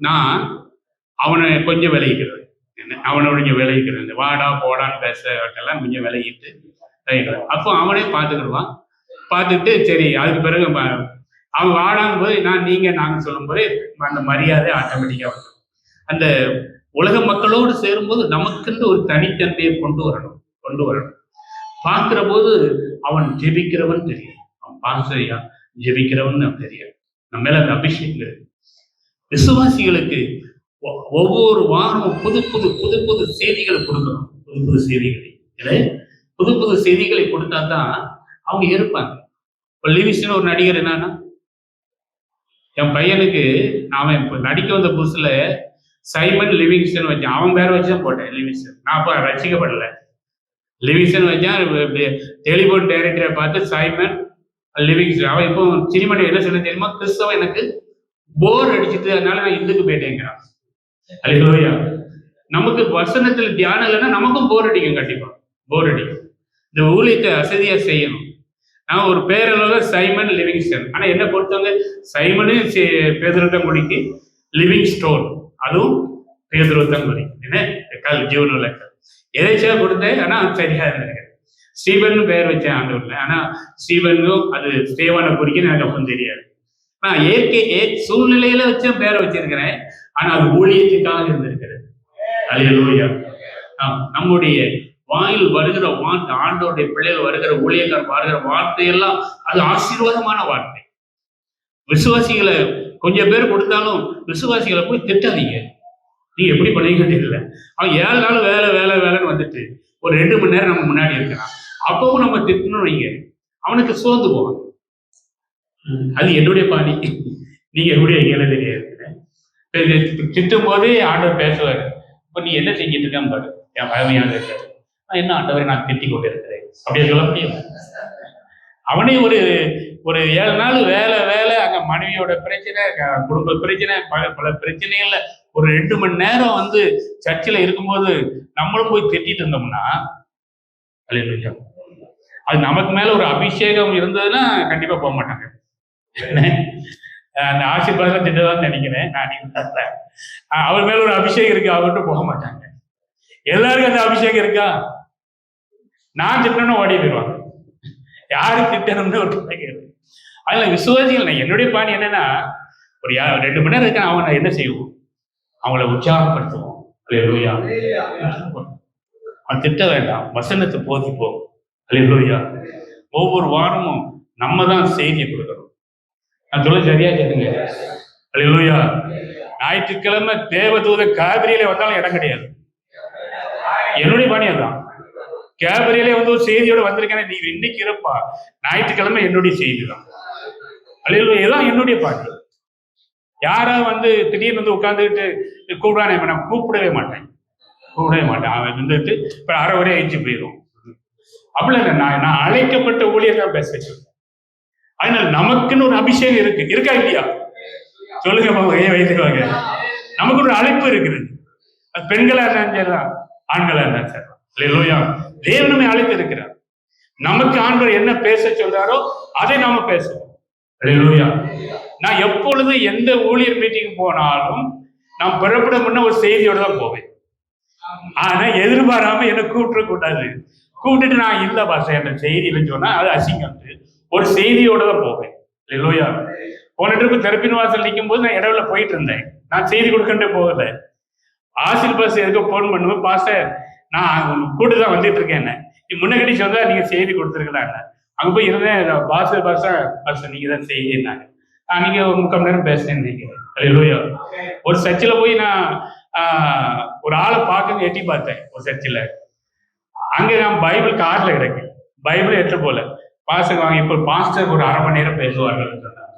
நான் அவனை கொஞ்சம் விலகிக்கிறது. அவனை கொஞ்சம் விலகிக்கிறது. வாடா போடான்னு பேசலாம் கொஞ்சம் விலகிட்டு அப்போ அவனே பார்த்துக்கிடுவான். பார்த்துட்டு சரி, அதுக்கு பிறகு அவன் வாடாங்க போது நாங்க சொல்லும் போது அந்த மரியாதை ஆட்டோமேட்டிக்கா வரும். அந்த உலக மக்களோடு சேரும்போது நமக்குன்னு ஒரு தனித்தன்மையை கொண்டு வரணும். பார்க்கிற போது அவன் ஜெபிக்கிறவன் தெரியும், அவன் பாசையா ஜெபிக்கிறவன் தெரியும். நம்ம மேல அந்த அபிஷேகம் இருக்கு. விசுவாசிகளுக்கு ஒவ்வொரு வாரமும் புது புது செய்திகளை கொடுக்கணும். புது செய்திகளை புது செய்திகளை கொடுத்தா தான் அவங்க இருப்பாங்க. இப்போ லிவிங்ஸ்டன் ஒரு நடிகர். என்னன்னா, என் பையனுக்கு அவன் இப்போ நடிக்க வந்த புதுசுல சைமன் லிவிங்ஸ்டன் வச்சான். அவன் பேரை வச்சுதான் போட்டேன் லிவிங்ஸ்டன். நான் அப்போ ரசிக்கப்படலை. லிவிங்ஸ்டன் வச்சான். டெலிபோன் டைரக்டரை பார்த்து சைமன் லிவிங்ஸ்டன். அவன் இப்போ சினிமா என்ன சொல்ல தெரியுமா, கிறிஸ்தவன் எனக்கு போர் அடிச்சுட்டு அதனால நான் இந்துக்கு போயிட்டேங்கிறான். அல்லேலூயா. நமக்கு வசனத்துல தியானம் இல்லைன்னா நமக்கும் போர் அடிக்கும். கண்டிப்பா போர் அடிக்கும். இந்த ஊழியத்தை அசதியா செய்யணும். நான் ஒரு பேரளவுல சைமன் லிவிங்ஸ்டன். ஆனா என்ன பொறுத்தவங்க சைமனு பேதுருத்தங்குடிக்கு, லிவிங் ஸ்டோன் அதுவும் பேதுருத்தங்குடி. என்ன கல் ஜீவனுள்ள கல் எதாச்சும் கொடுத்தேன். ஆனா சரியா இருந்தேன். ஸ்டீவன் பேர் வச்சேன் ஆண்டவர்ல. ஆனா ஸ்டீவனும் அது ஸ்டேவானை குறிக்க எனக்கு அப்பவும் தெரியாது. நான் சூழ்நிலையில வச்சு பேரை வச்சிருக்கிறேன். ஆனா அது ஊழியத்துக்காக இருந்திருக்கிறது. அல்லேலூயா. நம்முடைய வாயில் வருகிற வார்த்தை, ஆண்டோருடைய பிள்ளைகள் வருகிற ஊழியக்காரர் வருகிற வார்த்தையெல்லாம் அது ஆசீர்வாதமான வார்த்தை. விசுவாசிகளை கொஞ்சம் பேர் கொடுத்தாலும் விசுவாசிகளை போய் திட்டாதீங்க. நீங்க எப்படி பண்ணீங்க தெரியல. அவன் 7 நாள் வேலைன்னு வந்துட்டு ஒரு 2 மணி நேரம் நம்ம முன்னாடி இருக்கிறான். அப்பவும் நம்ம திட்டணும் வைங்க, அவனுக்கு சோர்ந்து போவான். அது என்னுடைய பாணி. நீங்க எப்படி வைக்கல தெரியாது. திட்டும் போதே ஆண்டவர் பேசுவார். இப்ப நீ என்ன செஞ்சிட்டு இருக்கான்னு பாரு, என் பழமையாக இருக்கிறது. நான் என்ன ஆண்டவரை நான் திட்டிக் கொண்டு இருக்கிறேன் அப்படியே சொல்ல முடியும்? அவனே ஒரு 7 நாள் வேலை அங்க மனைவியோட பிரச்சனை, குடும்ப பிரச்சனை, பல பிரச்சனைகள்ல ஒரு 2 மணி நேரம் வந்து சர்ச்சில் இருக்கும்போது நம்மளும் போய் திட்டிட்டு இருந்தோம்னா, அது நமக்கு மேல ஒரு அபிஷேகம் இருந்ததுன்னா கண்டிப்பா போக மாட்டாங்க. அந்த ஆசீர்வாதம் திட்டதான் நினைக்கிறேன் நான். அவர் மேல ஒரு அபிஷேகம் இருக்கு, அவர்கிட்ட போக மாட்டாங்க. எல்லாருக்கும் அந்த அபிஷேகம் இருக்கா? நான் திட்டணும்னு ஓடி போயிடுவாங்க. யாரு திட்டணும்னு ஒரு கேட்குது. அதுல விசுவாசிகள் என்னுடைய பாணி என்னன்னா, ஒரு 2 மணி நேரம் இருக்க அவனை என்ன செய்வோம்? அவங்கள உற்சாகப்படுத்துவோம். அவன் திட்ட வேண்டாம், வசனத்தை போதிப்போம். அல்லேலூயா. ஒவ்வொரு வாரமும் நம்ம தான் செய்தியை கொடுக்கணும். நான் சொல்ல சரியா கேளுங்க. அல்லேலூயா. ஞாயிற்றுக்கிழமை தேவதூத காவிரியில வந்தாலும் இடம் கிடையாது. என்னுடைய பாணி அதான். கேபரியிலே வந்து ஒரு செய்தியோட வந்திருக்கேன், நீ இன்னைக்கு இருப்பா, ஞாயிற்றுக்கிழமை என்னுடைய செய்தி தான். அல்லேலூயா. இதுதான் என்னுடைய பாணி. யாராவது வந்து திடீர்னு வந்து உட்காந்துக்கிட்டு கூப்பிடானே, நான் கூப்பிடவே மாட்டேன். அவன் வந்துட்டு இப்ப அரை வரையும் அழிச்சு போயிடும். அப்படி இல்லை, நான் அழைக்கப்பட்ட ஊழியர் தான் பேச வச்சிருக்கேன். அதனால நமக்குன்னு ஒரு அபிஷேகம் இருக்கா இல்லையா? சொல்லுங்க, வைத்துவாங்க. நமக்கு ஒரு அழைப்பு இருக்குது. அது பெண்களா இருந்தாலும் சரிதான், ஆண்களா இருந்தாலும் சரி. அல்லேலூயா. தேவனுமே அழைத்து இருக்கிறார். நமக்கு ஆண்டவர் என்ன பேச சொல்றாரோ அதை நாம பேசுவோம். அல்லேலூயா. நான் எப்பொழுது எந்த ஊழியர் மீட்டிங் போனாலும் நான் புறப்பட முன்ன ஒரு செய்தியோட தான் போவேன். ஆனா எதிர்பாராம என்ன கூப்பிட கூடாது. கூப்பிட்டுட்டு நான் இல்ல பாச என்ன செய்தி இல்லைன்னு சொன்னா அது அசிங்கம். ஒரு செய்தியோட தான் போவேன். அல்லேலூயா. போன ட்ரிப்பு தெரப்பின் வாசல் நிற்கும் போது நான் இடவுல போயிட்டு இருந்தேன். நான் செய்தி கொடுக்கண்டே போகல. ஆசில் பாஸ் எதுக்கு போன் பண்ணுவேன், பாஸ்டர் நான் கூட்டு தான் வந்துட்டு இருக்கேன், முன்னகடி சொன்னா நீங்க செய்தி கொடுத்துருக்கலாங்க. அங்க போய் இருந்தேன், பாச நீங்க தான் செய்தினாங்க. நீங்க ஒரு 3/4 மணி நேரம் பேசுனேன்னு நினைக்கிறேன். அல்லேலூயா. ஒரு சர்ச்சில் போய் நான் ஒரு ஆளை பார்க்க எட்டி பார்த்தேன். ஒரு சர்ச்சில் அங்க நான் பைபிள் கார்ல கிடக்கு, பைபிள் எடுத்து போல. பாஸ்டர் வாங்க, இப்போ பாஸ்டர் ஒரு 1/2 மணி நேரம் பேசுவார்கள் சொன்னாங்க.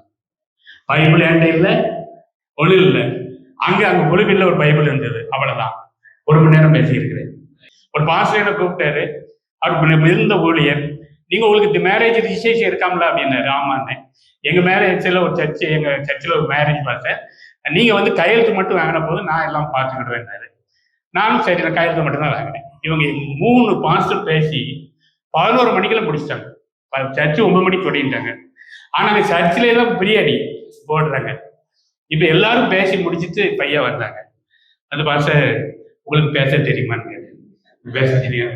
பைபிள் என்கிட்ட இல்லை, ஒளி இல்லை. அங்க ஒளிவில் ஒரு பைபிள் இருந்தது, அவ்வளவுதான். 1 மணி நேரம் பேசியிருக்கிறேன். ஒரு பாஸ்டர் என்ன கூப்பிட்டாரு, அவருக்கு இருந்த ஊழியர், நீங்க உங்களுக்கு மேரேஜ் ரிஜிஸ்ட்ரேஷன் இருக்காங்களா அப்படின்னாரு. ஆமாண்ணே, எங்க மேரேஜ்ல ஒரு எங்க சர்ச்சில் ஒரு மேரேஜ் பார்த்தேன், நீங்க வந்து கையெழுத்து மட்டும் வாங்கின போது நான் எல்லாம் பார்த்துக்கிடுவேன்னாரு. நானும் சரி, நான் கையெழுத்து மட்டும் தான் வாங்கினேன். இவங்க 3 பாஸ்டர் பேசி 11 மணிக்கெல்லாம் முடிச்சிட்டாங்க. சர்ச்சு 9 மணிக்கு தொடங்கிட்டாங்க. ஆனா அந்த சர்ச்சிலே தான் பிரியாணி போடுறாங்க. இப்ப எல்லாரும் பேசி முடிச்சுட்டு பையா வந்தாங்க. அந்த பாஸ்டர் உங்களுக்கு பேச தெரியுமான்னு, பேச தெரியும்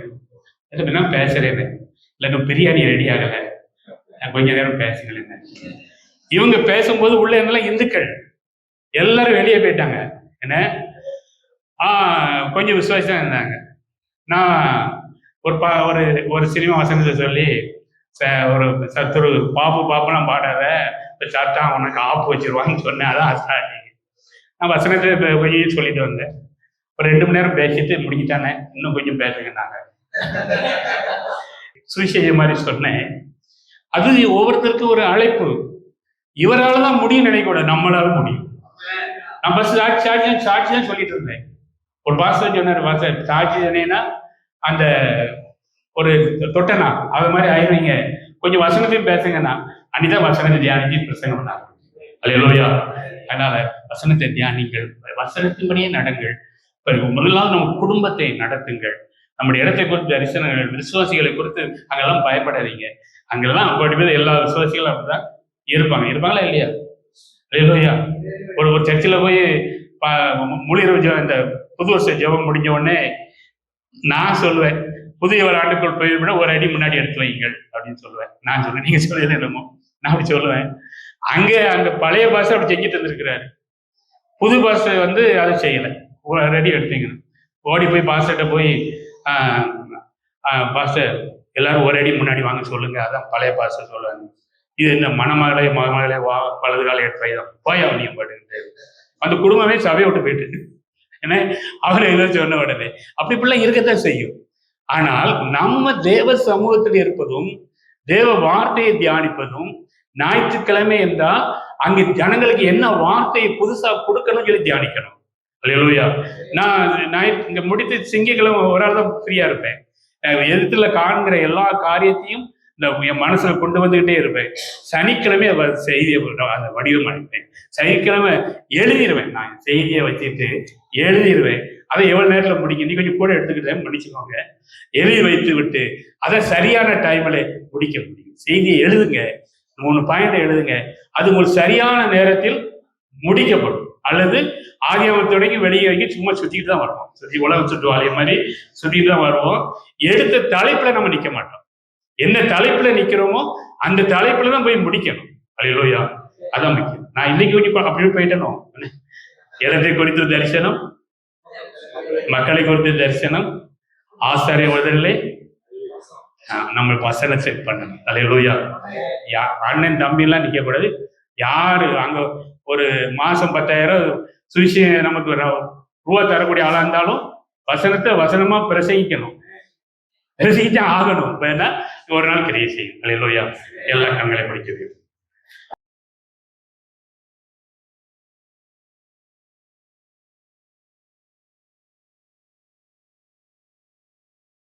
என்ன பேசுறேன்னு. இல்லை, பிரியாணி ரெடி ஆகல, கொஞ்ச நேரம் பேசுங்களேன்னு. இவங்க பேசும்போது உள்ள என்னெல்லாம் இந்துக்கள் எல்லாரும் வெளியே போயிட்டாங்க. என்ன கொஞ்சம் விசுவாசம் இருந்தாங்க. நான் ஒரு சினிமா வசனத்தை சொல்லி, ஒரு சத்துரு பாப்புலாம் பாடாத சாத்தா உனக்கு ஆப்பு வச்சிருவான்னு சொன்னேன். அதான் ஸ்டார்டிங். நான் வசனத்தை கொஞ்சம் சொல்லிட்டு வந்தேன். ஒரு 2 மணி நேரம் பேசிட்டு முடிக்கிட்டானே, இன்னும் கொஞ்சம் பேசுங்கன்னாங்க. சுவிசேஷம் மாதிரி சொன்னேன். அது ஒவ்வொருத்தருக்கும் ஒரு அழைப்பு. இவரால் தான் முடியும் நினைக்கூடாது, நம்மளால முடியும். நான் பஸ் சாட்சி தான் சொல்லிட்டு இருந்தேன். ஒரு பாஸ்டர் சொன்னார், பாஸ்டர் சாட்சி தானேன்னா அந்த ஒரு தொட்டனா அது மாதிரி ஆயிடுவீங்க, கொஞ்சம் வசனத்தையும் பேசுங்கன்னா. அன்னிதான் வசனத்தை தியானிச்சு பிரசங்கம் பண்ணாங்க. அல்லேலூயா. அதனால வசனத்தை தியானிங்கள், வசனத்தின்படியே நடங்கள். முதலாவது நம்ம குடும்பத்தை நடத்துங்கள். நம்முடைய இடத்தை குறித்து தரிசனங்கள், விசுவாசிகளை குறித்து அங்கெல்லாம் பயப்படாதீங்க. அங்கெல்லாம் அப்படி எல்லா விசுவாசிகளும் அப்படிதான் இருப்பாங்களா இல்லையா? அல்லேலூயா. ஒரு சர்ச்சில் போய் முழிரவு ஜெபம், இந்த புது வருஷ ஜெபம் முடிஞ்ச உடனே நான் சொல்லுவேன், புதிய ஒரு ஆண்டுக்குள் போய்விட 1 அடி முன்னாடி எடுத்து வைங்கள் அப்படின்னு சொல்லுவேன். நான் சொல்லுவேன், நீங்க சொல்லுறது என்னமோ, நான் அப்படி சொல்லுவேன். அங்க பழைய பாஷை அப்படி செஞ்சுட்டு இருந்திருக்கிறாரு. புது பாஷை வந்து அதை செய்யலை, 1 அடி எடுத்தீங்க. ஓடி போய் பாஸ்டர்கிட்ட போய் பாஸ்டர் எல்லாரும் 1 அடி முன்னாடி வாங்க சொல்லுங்க, அதான் பழைய பாஸ்டர் சொல்லுவாங்க. இது என்ன மகமகளே வலது காலை எடுத்து வைதான் போய் அவனையும் பாட்டு. அந்த குடும்பமே சபையை விட்டு போயிட்டு, ஏன்னா அவரை எல்லாம் சொன்ன உடனே அப்படி இப்படிலாம் இருக்கத்தான் செய்யும். ஆனால் நம்ம தேவ சமூகத்தில் இருப்பதும் தேவ வார்த்தையை தியானிப்பதும், ஞாயிற்றுக்கிழமை என்றால் அங்கே ஜனங்களுக்கு என்ன வார்த்தையை புதுசா கொடுக்கணும் சொல்லி தியானிக்கணும். அல்லேலூயா. நான் இங்க முடித்து திங்கட்கிழமை ஒரு ஆள் தான் ஃப்ரீயா இருப்பேன். எதிர்த்துல காண்கிற எல்லா காரியத்தையும் என் மனசுல கொண்டு வந்துகிட்டே இருப்பேன். சனிக்கிழமை செய்தியை அந்த வடிவம் அனுப்பேன். சனிக்கிழமை எழுதிடுவேன். நான் செய்தியை வச்சுட்டு எழுதிடுவேன். அதை எவ்வளவு நேரத்துல முடிக்கும், நீ கொஞ்சம் கூட எடுத்துக்கிட்டேன் முடிச்சுக்கோங்க. எழுதி வைத்து விட்டு அதை சரியான டைம்ல முடிக்க முடியும். செய்தியை எழுதுங்க, 3 பாயிண்ட் எழுதுங்க. அது உங்களுக்கு சரியான நேரத்தில் முடிக்கப்படும். அல்லது ஆதியாகமம் தொடங்கி வெளியே வரைக்கும் சும்மா சுத்திட்டு தான் வருவோம். உலகம் சுற்றுவாள் மாதிரி சுத்திட்டு தான் வருவோம். எடுத்த தலைப்புல நம்ம நிக்க மாட்டோம். என்ன தலைப்புல நிக்கிறோமோ அந்த தலைப்புல தான் போய் முடிக்கணும். அல்லேலூயா. அதான் முக்கியம். நான் இன்னைக்கு கொஞ்சம் அப்படி போயிட்டேனோ, இடத்தை குறித்த தரிசனம், மக்களை குறித்த தரிசனம், ஆசாரிய உதவிலே நம்ம வசன செட் பண்ணணும். அல்லேலூயா. அண்ணன் தம்பி எல்லாம் நிக்க கூடாது. யாரு அங்க ஒரு மாசம் 10,000 சுவிசேஷம் நமக்கு ரூபா தரக்கூடிய ஆளா இருந்தாலும் வசனத்தை வசனமா பிரசங்கிக்கணும், பிரசங்கிச்சா ஆகணும். வேணா ஒரு நாள் கிரியை செய்யும். அல்லேலூயா. எல்லா கண்களை படிக்க வேண்டும்.